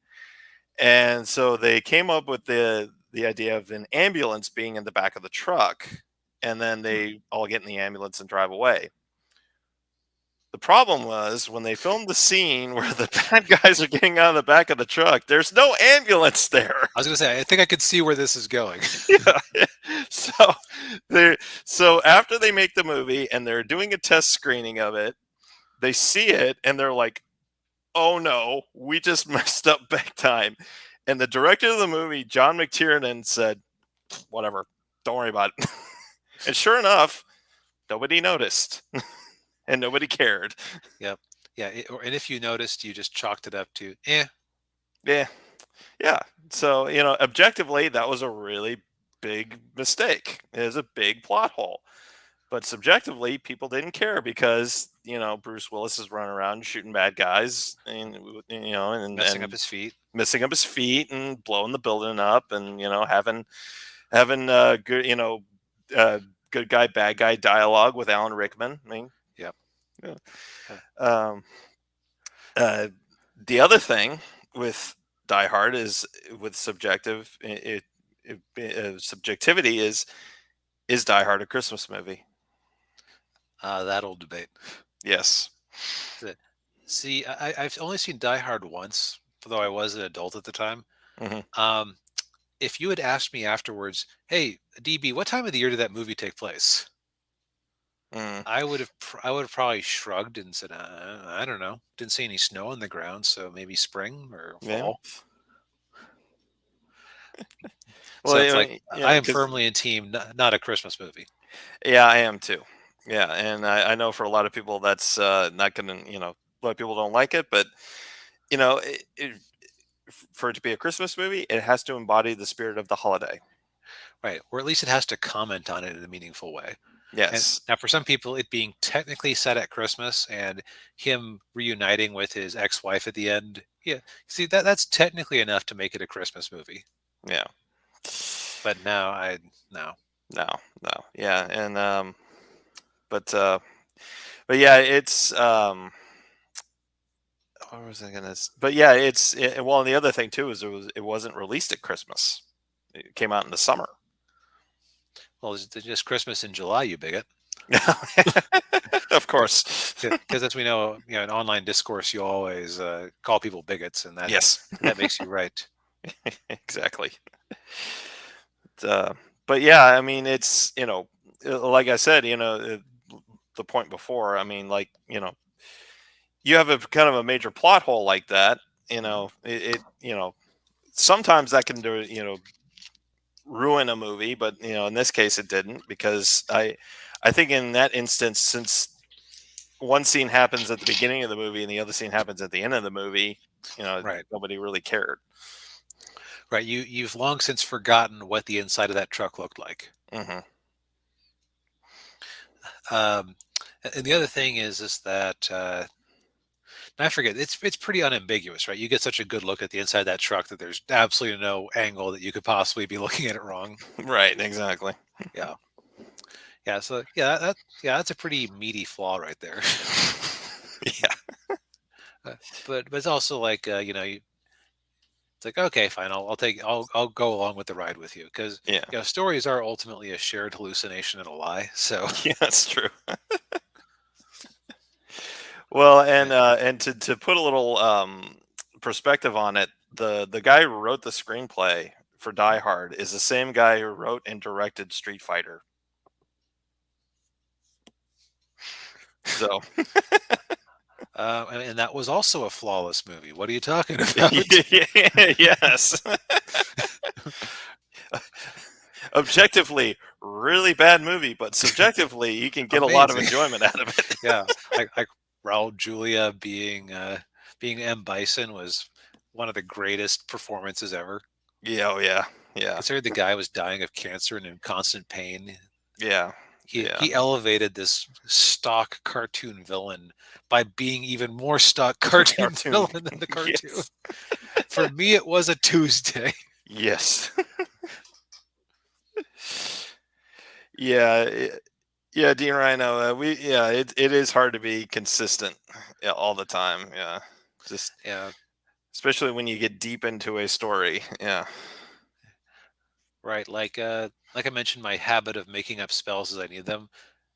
Speaker 1: And so they came up with the idea of an ambulance being in the back of the truck, and then
Speaker 2: Hmm.
Speaker 1: they all get in the ambulance and drive away. The problem was when they filmed the scene where the bad guys are getting out of the back of the truck, there's no ambulance there.
Speaker 2: I was gonna say, I think I could see where this is going.
Speaker 1: Yeah. So they so after they make the movie and they're doing a test screening of it, they see it and they're like, "Oh no, we just messed up big time." And the director of the movie, John McTiernan, said, "Whatever, don't worry about it." And sure enough, nobody noticed and nobody cared.
Speaker 2: Yep. Yeah. And if you noticed, you just chalked it up to, eh.
Speaker 1: Yeah, yeah. So objectively, that was a really big mistake. It was a big plot hole. But subjectively, people didn't care because Bruce Willis is running around shooting bad guys, and
Speaker 2: Messing up
Speaker 1: and
Speaker 2: his feet.
Speaker 1: messing up his feet and blowing the building up, and having good uh, good guy bad guy dialogue with Alan Rickman. I mean,
Speaker 2: Yep.
Speaker 1: yeah.
Speaker 2: Uh,
Speaker 1: Um, uh, the other thing with Die Hard is with subjectivity is Die Hard a Christmas movie?
Speaker 2: that old debate.
Speaker 1: Yes.
Speaker 2: The- See, I've only seen Die Hard once, although I was an adult at the time.
Speaker 1: Hmm.
Speaker 2: Um, if you had asked me afterwards, "Hey, DB, what time of the year did that movie take place?"
Speaker 1: Mm,
Speaker 2: I would have probably shrugged and said, "I don't know. Didn't see any snow on the ground, so maybe spring or
Speaker 1: yeah.
Speaker 2: fall."
Speaker 1: Well,
Speaker 2: So it's like I am
Speaker 1: because
Speaker 2: firmly in team, not a Christmas movie.
Speaker 1: yeah, I am too. Yeah, and I know for a lot of people that's not gonna, a lot of people don't like it, but for it to be a Christmas movie, it has to embody the spirit of the holiday.
Speaker 2: Right. Or at least it has to comment on it in a meaningful way. And
Speaker 1: Yes.
Speaker 2: now, for some people, it being technically set at Christmas and him reuniting with his ex-wife at the end, yeah, see that's technically enough to make it a Christmas movie.
Speaker 1: Yeah.
Speaker 2: But now, I no.
Speaker 1: No, no. Yeah, and but but yeah, it's what was I gonna? But yeah, well. And the other thing too is it wasn't released at Christmas. It came out in the summer.
Speaker 2: Well, it's just Christmas in July, you bigot.
Speaker 1: Of course.
Speaker 2: Because as we know, in online discourse, you always call people bigots, and
Speaker 1: Yes.
Speaker 2: that makes you right.
Speaker 1: Exactly. But yeah, I mean, it's like I said, the point before. I mean, like you have a kind of a major plot hole like that.
Speaker 2: Mhm.
Speaker 1: Sometimes that can do ruin a movie, but in this case it didn't because I think in that instance, since one scene happens at the beginning of the movie and the other scene happens at the end of the movie,
Speaker 2: Right,
Speaker 1: nobody really cared.
Speaker 2: right. You've long since forgotten what the inside of that truck looked like.
Speaker 1: Hmm.
Speaker 2: Um, and the other thing is that I forget it's pretty unambiguous, right? You get such a good look at the inside of that truck that there's absolutely no angle that you could possibly be looking at it wrong.
Speaker 1: Right, exactly.
Speaker 2: Yeah, yeah. So yeah, that's a pretty meaty flaw right there.
Speaker 1: Yeah,
Speaker 2: But it's also like it's like, okay, fine, I'll go along with the ride with you, because
Speaker 1: yeah,
Speaker 2: stories are ultimately a shared hallucination and a lie. So
Speaker 1: yeah. That's true. Well,
Speaker 2: uh,
Speaker 1: and to put a little perspective on it, the guy who wrote the screenplay for Die Hard is the same guy who wrote and directed Street Fighter. So
Speaker 2: and that was also a flawless movie. What are you talking about?
Speaker 1: yes, objectively really bad movie, but subjectively you can get a lot of
Speaker 2: Amazing.
Speaker 1: enjoyment out of it.
Speaker 2: Yeah, like Raul Julia being M. Bison was one of the greatest performances ever.
Speaker 1: Yeah, oh yeah, yeah,
Speaker 2: Considering the guy was dying of cancer and in constant pain,
Speaker 1: yeah,
Speaker 2: he
Speaker 1: yeah.
Speaker 2: he elevated this stock cartoon villain by being even more stock cartoon
Speaker 1: Cartoon,
Speaker 2: villain than the cartoon.
Speaker 1: yes,
Speaker 2: For me, it was a Tuesday.
Speaker 1: yes, yeah, yeah. Dean Rhino, it is hard to be consistent, yeah, all the time. Yeah, just
Speaker 2: Yeah,
Speaker 1: especially when you get deep into a story. Yeah.
Speaker 2: right. Like I mentioned, my habit of making up spells as I need them.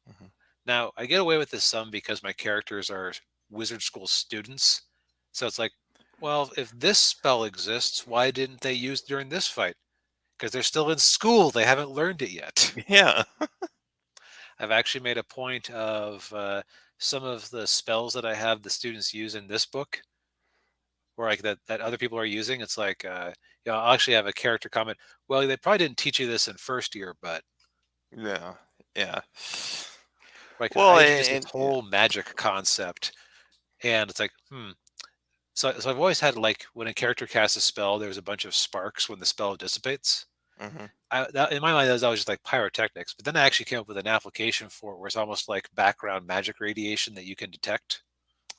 Speaker 1: Mhm.
Speaker 2: Now, I get away with this some because my characters are wizard school students. So it's like, well, if this spell exists, why didn't they use it during this fight? Because they're still in school. They haven't learned it yet.
Speaker 1: Yeah.
Speaker 2: I've actually made a point of some of the spells that I have the students use in this book, or like that other people are using. It's like, I'll actually have a character comment. Well, they probably didn't teach you this in first year, but
Speaker 1: Yeah. Yeah.
Speaker 2: like
Speaker 1: Well,
Speaker 2: I introduced this
Speaker 1: yeah.
Speaker 2: whole magic concept, and it's like, So I've always had, like, when a character casts a spell, there's a bunch of sparks when the spell dissipates.
Speaker 1: Hmm.
Speaker 2: In my mind, that was always just like pyrotechnics. But then I actually came up with an application for it where it's almost like background magic radiation that you can detect,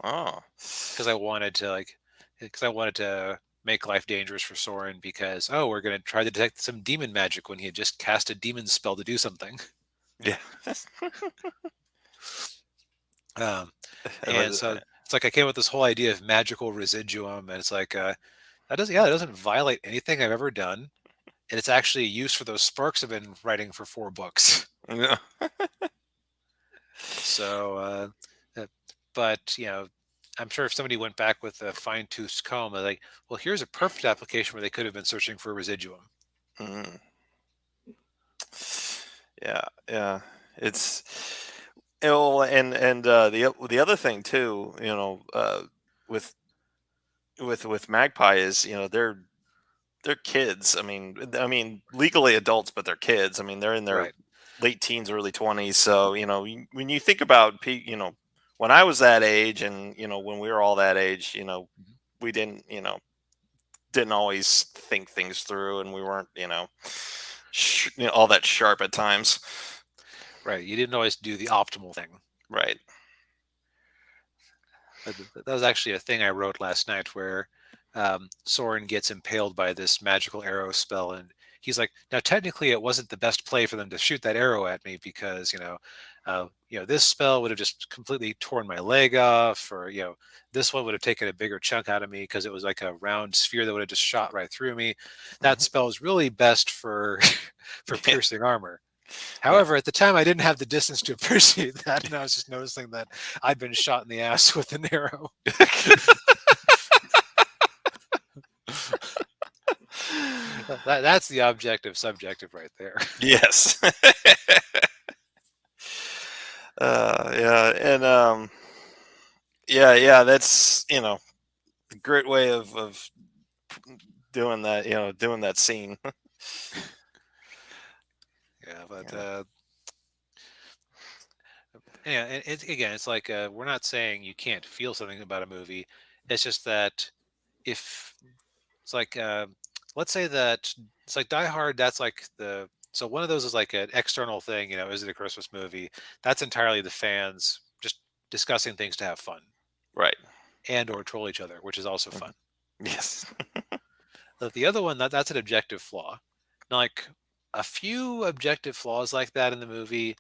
Speaker 1: Oh.
Speaker 2: because I wanted to make life dangerous for Soren, because we're going to try to detect some demon magic when he had just cast a demon spell to do something.
Speaker 1: Yeah.
Speaker 2: Um,
Speaker 1: I
Speaker 2: and
Speaker 1: was-
Speaker 2: so it's like I came up with this whole idea of magical residuum, and it's like that doesn't violate anything I've ever done, and it's actually used for those sparks I've been writing for 4 books.
Speaker 1: yeah.
Speaker 2: So, but I'm sure if somebody went back with a fine tooth comb, they're like, well, here's a perfect application where they could have been searching for residuum.
Speaker 1: Mm. Yeah. Yeah. It's the other thing too, with with Magpie is, they're kids. I mean, legally adults, but they're kids. I mean, they're in their
Speaker 2: Right.
Speaker 1: late teens, early 20s. So, when you think about, when I was that age, and when we were all that age,
Speaker 2: Mhm.
Speaker 1: we didn't always think things through, and we weren't, all that sharp at times.
Speaker 2: Right. You didn't always do the optimal thing.
Speaker 1: Right.
Speaker 2: That was actually a thing I wrote last night, where Soren gets impaled by this magical arrow spell, and he's like, "Now, technically, it wasn't the best play for them to shoot that arrow at me, because this spell would have just completely torn my leg off, or this one would have taken a bigger chunk out of me because it was like a round sphere that would have just shot right through me. That
Speaker 1: Hmm.
Speaker 2: spell is really best for for
Speaker 1: Yeah.
Speaker 2: piercing armor."
Speaker 1: Yeah.
Speaker 2: However, at the time, I didn't have the distance to appreciate that, and I was just noticing that I'd been shot in the ass with an arrow. That's the objective subjective right there.
Speaker 1: Yes. Yeah, and yeah, that's a great way of doing that. Doing that scene.
Speaker 2: Yeah, but
Speaker 1: Yeah.
Speaker 2: yeah, and it's like, we're not saying you can't feel something about a movie. It's just that, if it's like, let's say that it's like Die Hard. That's like so one of those is like an external thing. Is it a Christmas movie? That's entirely the fans just discussing things to have fun
Speaker 1: Right.
Speaker 2: and or troll each other, which is also
Speaker 1: Mhm.
Speaker 2: fun.
Speaker 1: Yes.
Speaker 2: The other one, that's an objective flaw. Now, like, a few objective flaws like that in the movie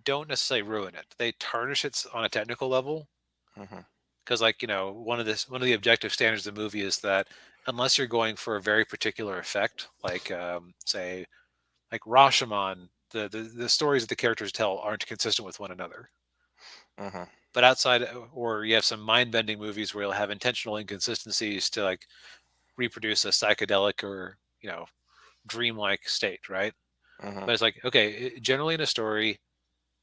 Speaker 2: don't necessarily ruin it. They tarnish it on a technical level,
Speaker 1: Hmm.
Speaker 2: because one of the objective standards of the movie is that unless you're going for a very particular effect, like say like Rashomon, the stories that the characters tell aren't consistent with one another.
Speaker 1: Mm-hmm.
Speaker 2: But outside, or you have some mind-bending movies where you'll have intentional inconsistencies to like reproduce a psychedelic or dreamlike state, right?
Speaker 1: Mm-hmm.
Speaker 2: But it's like, okay, generally in a story,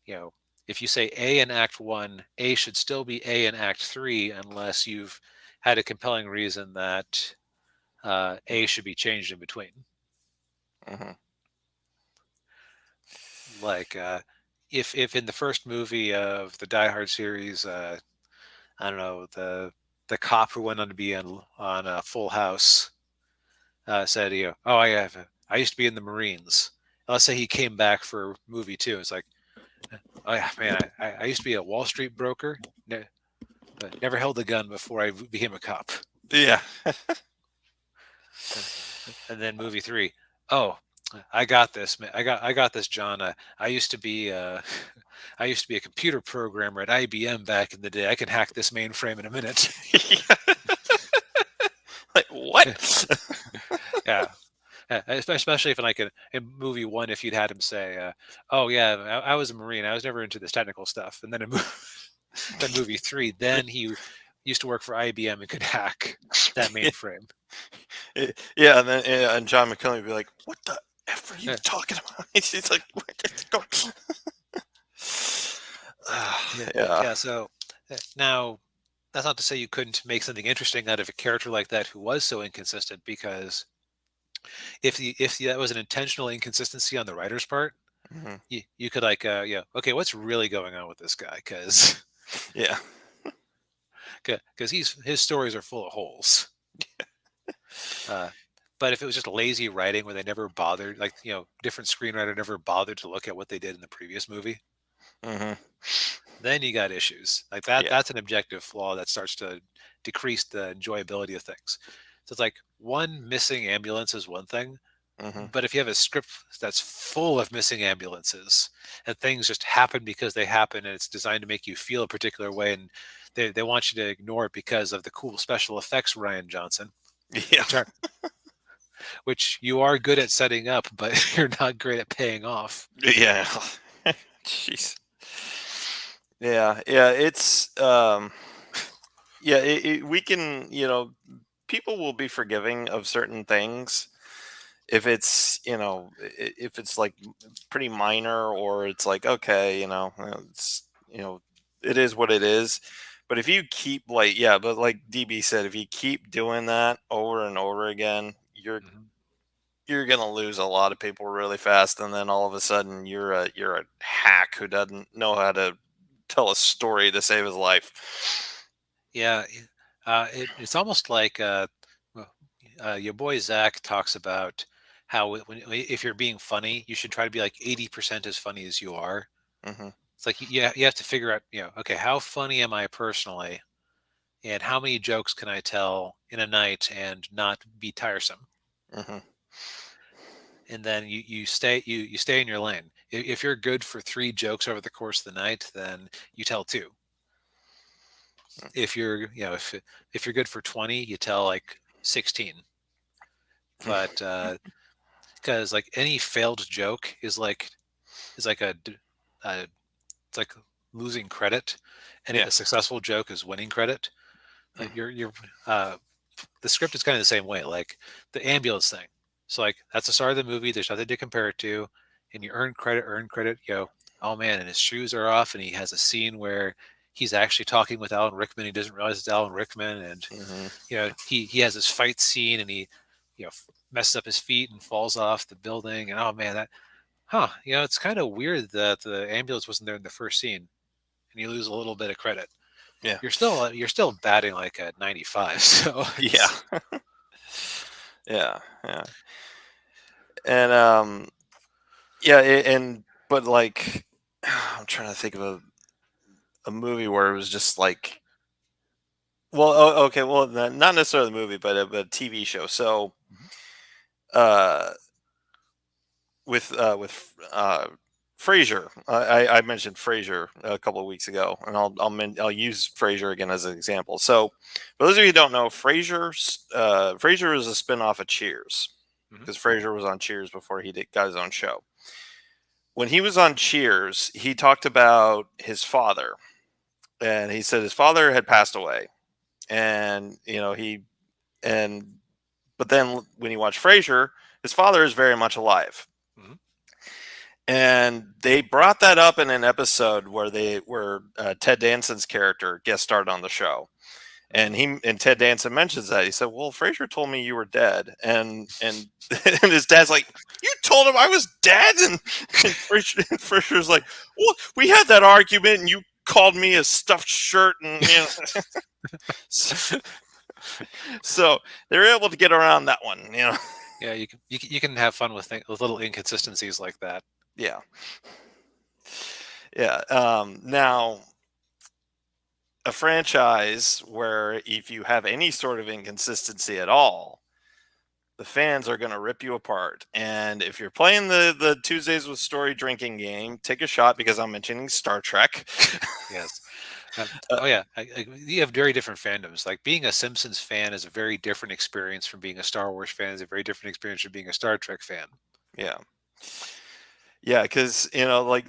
Speaker 2: you know, if you say A in Act One, A should still be A in Act Three, unless you've had a compelling reason that A should be changed in between.
Speaker 1: Mm-hmm.
Speaker 2: Like, if in the first movie of the Die Hard series, I don't know, the cop who went on to be on Full House said, oh, I used to be in the Marines. Let's say he came back for movie two. It's like, oh yeah, man, I used to be a Wall Street broker. Never held a gun before I became a cop.
Speaker 1: Yeah.
Speaker 2: And then movie three, oh, I got this, man. I got this, John. I used to be I used to be a computer programmer at IBM back in the day. I can hack this mainframe in a minute.
Speaker 1: Like what?
Speaker 2: Yeah. Especially if in movie one, if you'd had him say, "Oh yeah, I was a Marine. I was never into this technical stuff," and then then movie three, then he used to work for IBM and could hack that mainframe.
Speaker 1: Yeah, and then and John McClane would be like, "What the f are you
Speaker 2: Yeah.
Speaker 1: talking about?" He's like, "Go."
Speaker 2: Yeah.
Speaker 1: Yeah.
Speaker 2: So now that's not to say you couldn't make something interesting out of a character like that who was so inconsistent, because if that was an intentional inconsistency on the writer's part,
Speaker 1: Mm-hmm.
Speaker 2: you could like okay, what's really going on with this guy? Because
Speaker 1: Yeah.
Speaker 2: his stories are full of holes. Uh, but if it was just lazy writing where they never bothered, like different screenwriter never bothered to look at what they did in the previous movie,
Speaker 1: Mm-hmm.
Speaker 2: then you got issues like that.
Speaker 1: Yeah.
Speaker 2: That's an objective flaw that starts to decrease the enjoyability of things. So it's like one missing ambulance is one thing,
Speaker 1: Mm-hmm.
Speaker 2: but if you have a script that's full of missing ambulances and things just happen because they happen, and it's designed to make you feel a particular way, and they want you to ignore it because of the cool special effects, Ryan Johnson,
Speaker 1: Yeah.
Speaker 2: which you are good at setting up, but you're not great at paying off.
Speaker 1: Yeah. Jeez. Yeah. Yeah. It's yeah. We can people will be forgiving of certain things if it's if it's like pretty minor, or it's like, okay, it's it is what it is. But if you keep like, yeah, but like DB said, if you keep doing that over and over again,
Speaker 2: Mhm.
Speaker 1: you're gonna lose a lot of people really fast, and then all of a sudden you're a hack who doesn't know how to tell a story to save his life.
Speaker 2: Yeah, it's almost like well, your boy Zach talks about how if you're being funny, you should try to be like 80% as funny as you are.
Speaker 1: Hmm.
Speaker 2: It's like you have to figure out, okay, how funny am I personally, and how many jokes can I tell in a night and not be tiresome?
Speaker 1: Hmm.
Speaker 2: And then you stay in your lane. If you're good for 3 jokes over the course of the night, then you tell 2. If you're if you're good for 20, you tell like 16. But because like any failed joke is like it's like losing credit, and
Speaker 1: Yeah.
Speaker 2: a successful joke is winning credit. Like you're uh, the script is kind of the same way, like the ambulance thing. So like that's the start of the movie. There's nothing to compare it to, and you earn credit. Oh man, and his shoes are off, and he has a scene where he's actually talking with Alan Rickman. He doesn't realize it's Alan Rickman, and
Speaker 1: Hmm.
Speaker 2: he has his fight scene, and he messes up his feet and falls off the building. And oh man, it's kind of weird that the ambulance wasn't there in the first scene, and you lose a little bit of credit.
Speaker 1: Yeah.
Speaker 2: You're still batting like a 95. So
Speaker 1: Yeah. Yeah. Yeah. And yeah, and but like, I'm trying to think of a movie where it was just like, well, okay, well, not necessarily the movie, but a TV show. So
Speaker 2: Mhm.
Speaker 1: uh with Frasier. I mentioned Frasier a couple of weeks ago, and I'll use Frasier again as an example. So, for those of you who don't know, Frasier is a spinoff of Cheers,
Speaker 2: Hmm.
Speaker 1: because Frasier was on Cheers before got his own show. When he was on Cheers, he talked about his father, and he said his father had passed away, and and but then when you watch Frasier, his father is very much alive.
Speaker 2: Hmm.
Speaker 1: And they brought that up in an episode where Ted Danson's character guest starred on the show,
Speaker 2: Hmm.
Speaker 1: and Ted Danson mentions that he said, "Well, Frasier told me you were dead," and and his dad's like, "You told him I was dead," and Frasier's like, "Well, we had that argument, and you called me a stuffed shirt, and so, so they're able to get around that one.
Speaker 2: Yeah, you can have fun with with little inconsistencies like that.
Speaker 1: Yeah, yeah. Now, a franchise where if you have any sort of inconsistency at all, the fans are going to rip you apart. And if you're playing the Tuesdays with Story drinking game, take a shot because I'm mentioning Star Trek.
Speaker 2: Yes.
Speaker 1: uh,
Speaker 2: Oh yeah, you have very different fandoms. Like being a Simpsons fan is a very different experience from being a Star Wars fan. Is a very different experience from being a Star Trek fan.
Speaker 1: yeah, yeah, because like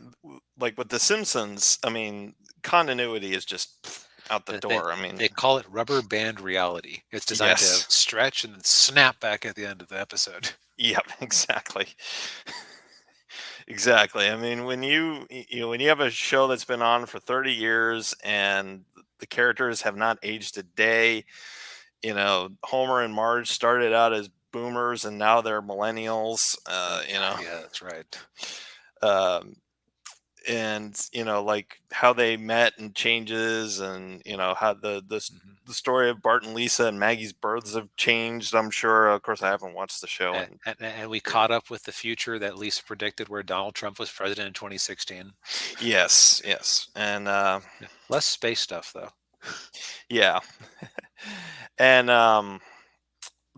Speaker 1: with the Simpsons, I mean, continuity is just out the
Speaker 2: They
Speaker 1: door. I mean,
Speaker 2: they call it rubber band reality. It's designed to
Speaker 1: yes,
Speaker 2: stretch and then snap back at the end of the episode.
Speaker 1: yep, exactly. Exactly. I mean, when you have a show that's been on for 30 years and the characters have not aged a day, Homer and Marge started out as boomers and now they're millennials,
Speaker 2: Yeah, that's right.
Speaker 1: um, and like how they met and changes, and how
Speaker 2: Hmm.
Speaker 1: the story of Bart and Lisa and Maggie's births have changed. I'm sure. Of course, I haven't watched the show,
Speaker 2: And we caught up with the future that Lisa predicted, where Donald Trump was president in 2016.
Speaker 1: yes, yes, and
Speaker 2: Yeah. Less space stuff, though.
Speaker 1: yeah, and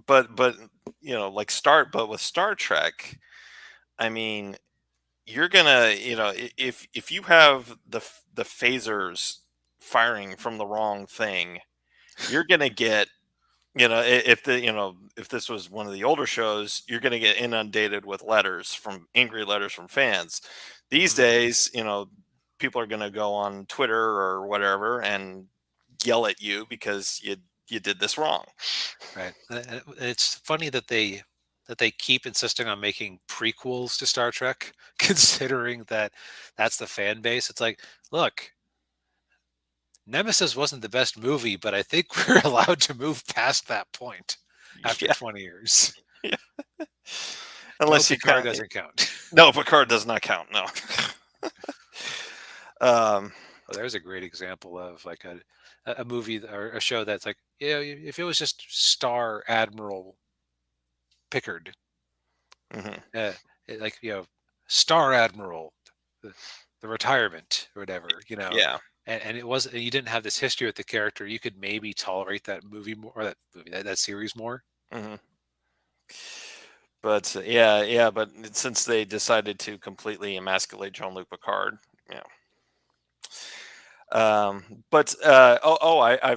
Speaker 1: but like but with Star Trek, I mean, you're gonna if you have the phasers firing from the wrong thing, you're gonna get if this was one of the older shows, you're gonna get inundated with angry letters from fans. These
Speaker 2: Hmm.
Speaker 1: days, people are gonna go on Twitter or whatever and yell at you because you did this wrong.
Speaker 2: Right. It's funny that they keep insisting on making prequels to Star Trek, considering that that's the fan base. It's like, look, Nemesis wasn't the best movie, but I think we're allowed to move past that point after
Speaker 1: Yeah,
Speaker 2: 20 years.
Speaker 1: yeah.
Speaker 2: No,
Speaker 1: Unless you
Speaker 2: Picard
Speaker 1: count.
Speaker 2: doesn't count.
Speaker 1: No, Picard does not count. No. um,
Speaker 2: Well, there's a great example of like a movie or a show that's like, yeah, if it was just Star Admiral Pickard,
Speaker 1: mhm.
Speaker 2: uh, like Star Admiral, the, the retirement or whatever,
Speaker 1: Yeah.
Speaker 2: and it wasn't, you didn't have this history with the character, you could maybe tolerate that movie more, or that series more.
Speaker 1: Mhm. But yeah. But since they decided to completely emasculate Jean-Luc Picard, yeah. But I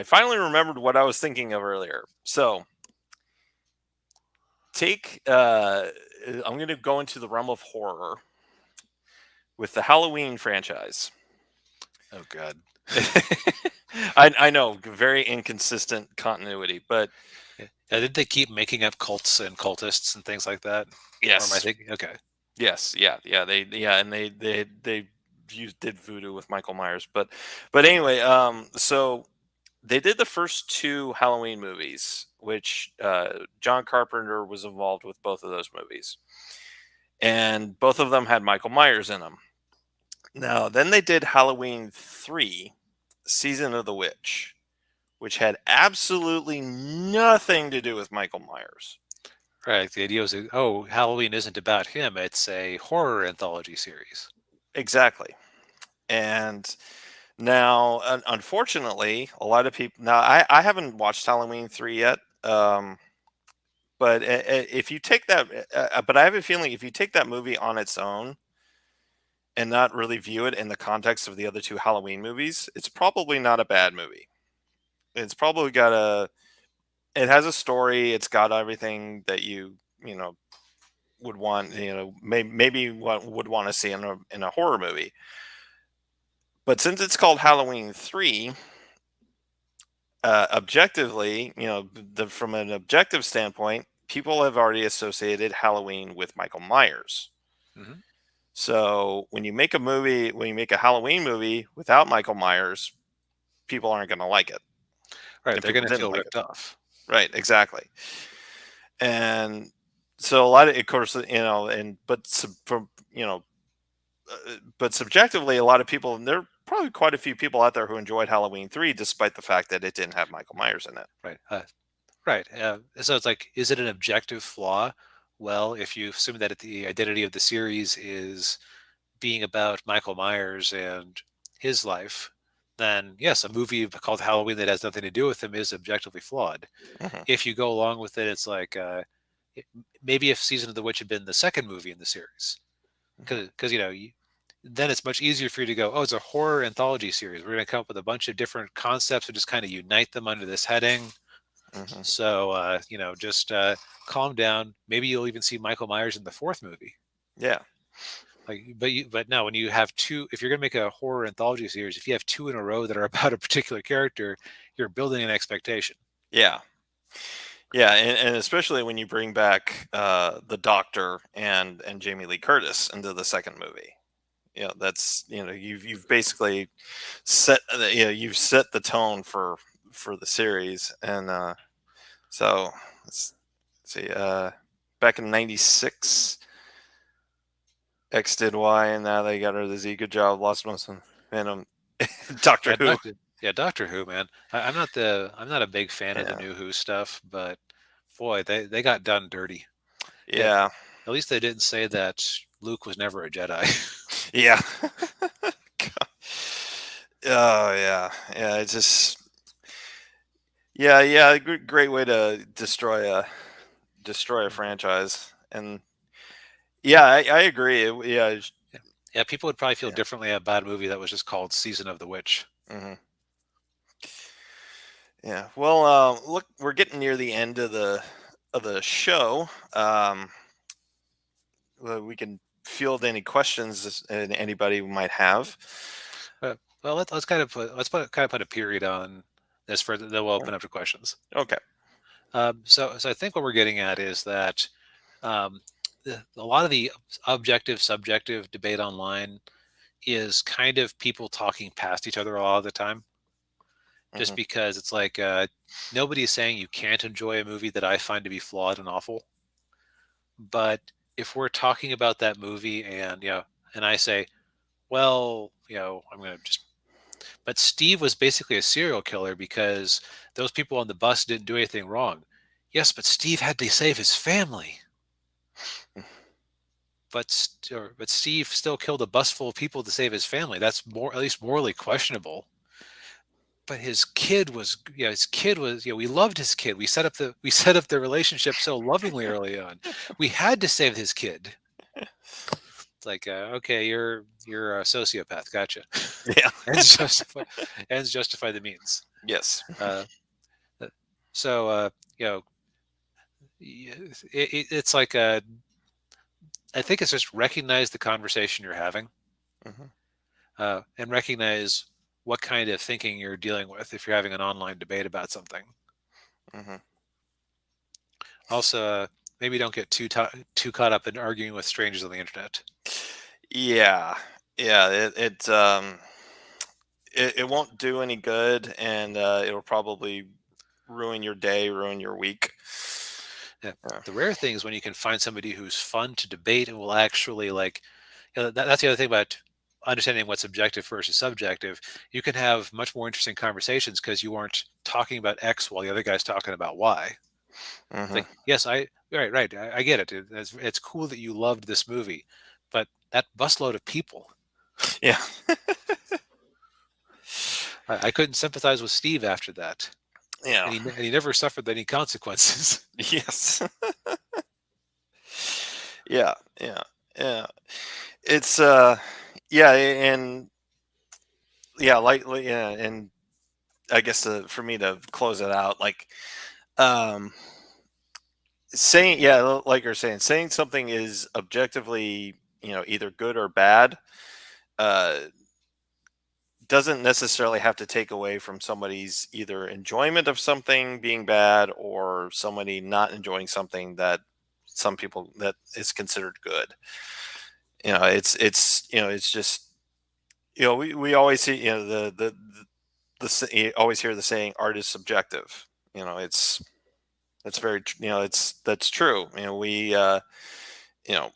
Speaker 1: finally remembered what I was thinking of earlier. So take I'm going to go into the realm of horror with the Halloween franchise.
Speaker 2: Oh God.
Speaker 1: I know, very inconsistent continuity, but
Speaker 2: Yeah. Did they keep making up cults and cultists and things like that? Or am I
Speaker 1: yes,
Speaker 2: thinking? Okay.
Speaker 1: yes, yeah, and they did voodoo with Michael Myers, but anyway, so they did the first two Halloween movies, which John Carpenter was involved with both of those movies, and both of them had Michael Myers in them. Now, then they did Halloween 3, Season of the Witch, which had absolutely nothing to do with Michael Myers.
Speaker 2: Right. The idea was, oh, Halloween isn't about him. It's a horror anthology series.
Speaker 1: Exactly. And now, unfortunately, a lot of people. Now, I haven't watched Halloween 3 yet, But if you take that, but I have a feeling if you take that movie on its own and not really view it in the context of the other two Halloween movies, it's probably not a bad movie. It's probably got it has a story. It's got everything that you know would want. Maybe what would want to see in a horror movie. But since it's called Halloween 3, objectively, from an objective standpoint, people have already associated Halloween with Michael Myers.
Speaker 2: Hmm.
Speaker 1: So when you make a Halloween movie without Michael Myers, people aren't going to like it,
Speaker 2: Right,
Speaker 1: and
Speaker 2: they're
Speaker 1: people
Speaker 2: going to
Speaker 1: didn't
Speaker 2: feel
Speaker 1: like it.
Speaker 2: ripped off.
Speaker 1: Right, exactly. And so a lot of course, and from but subjectively, a lot of people, and there are probably quite a few people out there who enjoyed Halloween 3, despite the fact that it didn't have Michael Myers in it.
Speaker 2: Right. Right. So it's like, is it an objective flaw? Well, if you assume that the identity of the series is being about Michael Myers and his life, then yes, a movie called Halloween that has nothing to do with him is objectively flawed.
Speaker 1: Hmm.
Speaker 2: If you go along with it, it's like it- maybe if Season of the Witch had been the second movie in the series, because then it's much easier for you to go, oh, it's a horror anthology series. We're going to come up with a bunch of different concepts and just kind of unite them under this heading.
Speaker 1: Hmm.
Speaker 2: So just calm down. Maybe you'll even see Michael Myers in the fourth movie.
Speaker 1: Yeah.
Speaker 2: But no, when you have two, if you're gonna make a horror anthology series, if you have two in a row that are about a particular character, you're building an expectation.
Speaker 1: Yeah. Yeah, and especially when you bring back the Doctor and Jamie Lee Curtis into the second movie. That's you've basically you've set the tone for the series. And so let's see, back in '96, X did Y, and now they got her the Z. Good job, Lost Wilson, and Doctor
Speaker 2: Yeah,
Speaker 1: Who.
Speaker 2: Doctor Who, man. I'm not a big fan of the
Speaker 1: Yeah,
Speaker 2: new Who stuff, but boy, they got done dirty. Yeah,
Speaker 1: yeah,
Speaker 2: at least they didn't say that Luke was never a Jedi.
Speaker 1: yeah. Oh yeah, yeah. It's just yeah. Great way to destroy a franchise. And yeah, I agree. Yeah,
Speaker 2: Yeah, yeah, people would probably feel
Speaker 1: yeah.
Speaker 2: differently about a movie that was just called Season of the Witch.
Speaker 1: Hmm. Yeah. Well, look, we're getting near the end of the show. We can field any questions anybody might have.
Speaker 2: Well, let's put a period on this for then we'll open up to questions.
Speaker 1: Okay.
Speaker 2: So I think what we're getting at is that um, a lot of the objective subjective debate online is kind of people talking past each other a lot of the time, just
Speaker 1: Hmm.
Speaker 2: because it's like nobody's saying you can't enjoy a movie that I find to be flawed and awful. But if we're talking about that movie and I say, well, I'm going to just but Steve was basically a serial killer because those people on the bus didn't do anything wrong. Yes, but Steve had to save his family. But Steve still killed a bus full of people to save his family. That's more, at least morally questionable. But his kid was, we loved his kid. We set up the relationship so lovingly early on. We had to save his kid. It's like, okay, you're a sociopath. Gotcha.
Speaker 1: Yeah.
Speaker 2: Ends justify the means.
Speaker 1: Yes.
Speaker 2: Uh, so it's like I think it's just recognize the conversation you're having,
Speaker 1: Hmm.
Speaker 2: and recognize what kind of thinking you're dealing with if you're having an online debate about something.
Speaker 1: Hmm.
Speaker 2: Also, maybe don't get too caught up in arguing with strangers on the internet.
Speaker 1: Yeah. Yeah. It won't do any good, and it'll probably ruin your day, ruin your week.
Speaker 2: Yeah.
Speaker 1: Uh,
Speaker 2: The rare thing is when you can find somebody who's fun to debate and will actually that's the other thing about understanding what's objective versus subjective. You can have much more interesting conversations because you aren't talking about X while the other guy's talking about Y. It's
Speaker 1: hmm.
Speaker 2: like, yes, right. I get it. It's cool that you loved this movie, but that busload of people,
Speaker 1: Yeah.
Speaker 2: I couldn't sympathize with Steve after that,
Speaker 1: Yeah.
Speaker 2: and he never suffered any consequences.
Speaker 1: Yes. Yeah, yeah, yeah. It's yeah, and yeah, yeah, and I guess for me to close it out, like um, saying yeah, like you're saying, saying something is objectively, either good or bad, uh, doesn't necessarily have to take away from somebody's either enjoyment of something being bad or somebody not enjoying something that some people that is considered good. It's just we always see you always hear the saying art is subjective. It's very that's true. You know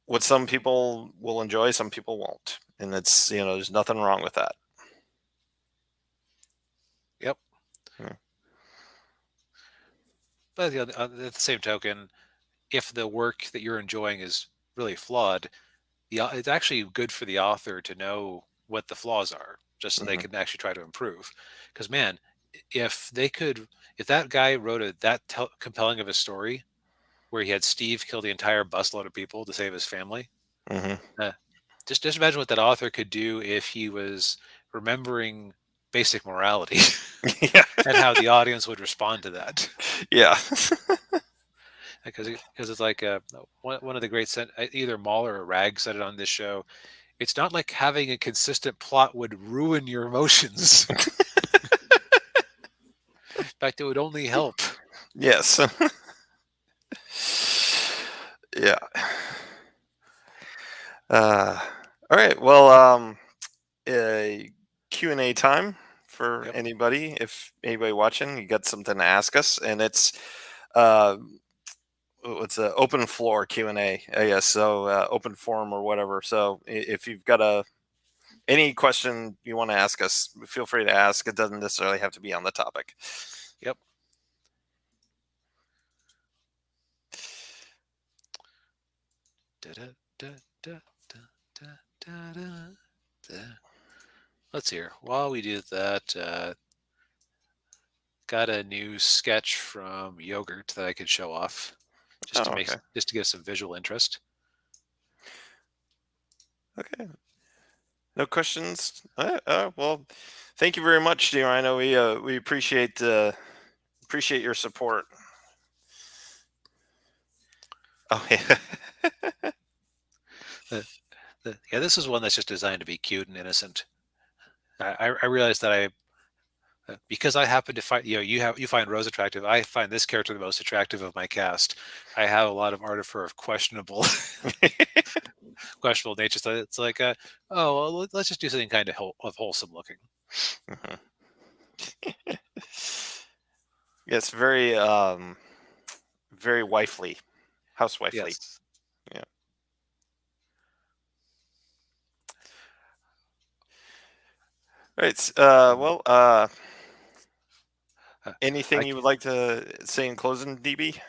Speaker 1: what some people will enjoy, some people won't, and it's there's nothing wrong with that.
Speaker 2: Yep.
Speaker 1: Yeah.
Speaker 2: But at the same token, if the work that you're enjoying is really flawed, it's actually good for the author to know what the flaws are, just so they
Speaker 1: Hmm.
Speaker 2: can actually try to improve. Because man, if they could, if that guy wrote that compelling of a story where he had Steve kill the entire busload of people to save his family,
Speaker 1: Hmm.
Speaker 2: uh, just imagine what that author could do if he was remembering basic morality
Speaker 1: Yeah.
Speaker 2: and how the audience would respond to that.
Speaker 1: Yeah.
Speaker 2: Because it's like one of the great either Mahler or Rag said it on this show. It's not like having a consistent plot would ruin your emotions. In fact, it would only help.
Speaker 1: Yes. Yeah. Uh, all right. Well, Q&A time for
Speaker 2: Yep.
Speaker 1: anybody. If anybody watching, you got something to ask us, and it's uh, it's an open floor Q&A, I guess. So open forum or whatever. So if you've got any question you want to ask us, feel free to ask. It doesn't necessarily have to be on the topic.
Speaker 2: Yep. Da, da, da, da, da, da, da, da, da. Let's hear. While we do that, got a new sketch from Yogurt that I could show off,
Speaker 1: Oh, okay.
Speaker 2: just to give some visual interest.
Speaker 1: Okay. No questions. Well, thank you very much, dear. I know we appreciate your support. Oh yeah.
Speaker 2: Uh, yeah, this is one that's just designed to be cute and innocent. I realized that because I happen to find you find Rose attractive. I find this character the most attractive of my cast. I have a lot of art of her of questionable questionable nature. So it's like, oh, well, let's just do something kind of wholesome looking.
Speaker 1: Mhm. Yes, very wifely, housewifely.
Speaker 2: Yes.
Speaker 1: Yeah. All right. Well,
Speaker 2: Uh,
Speaker 1: anything
Speaker 2: I
Speaker 1: you would like to say in closing, DB?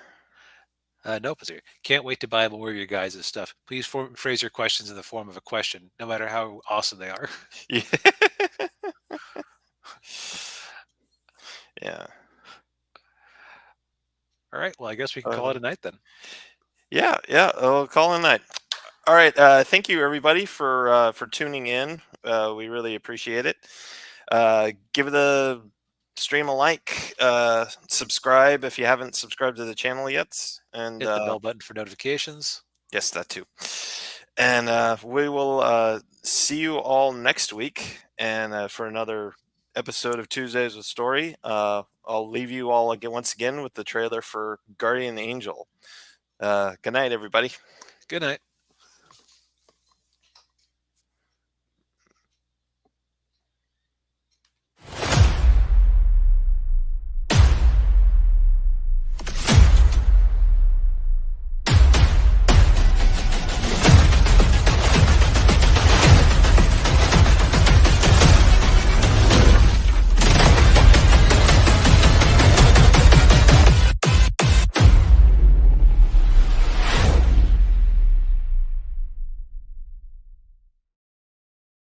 Speaker 2: nope. Can't wait to buy more of your guys' stuff. Please phrase your questions in the form of a question, no matter how awesome they are.
Speaker 1: Yeah. Yeah.
Speaker 2: All right. Well, I guess we can call
Speaker 1: Uh,
Speaker 2: it a night then.
Speaker 1: yeah. Yeah. I'll call in that. All right. Thank you, everybody, for tuning in. We really appreciate it. Give the stream a like. Subscribe if you haven't subscribed to the channel yet. And
Speaker 2: Hit the bell button for notifications.
Speaker 1: yes, that too. And we will see you all next week, and for another episode of Tuesdays with Story. I'll leave you all again once again with the trailer for Guardian Angel. Good night, everybody.
Speaker 2: Good night.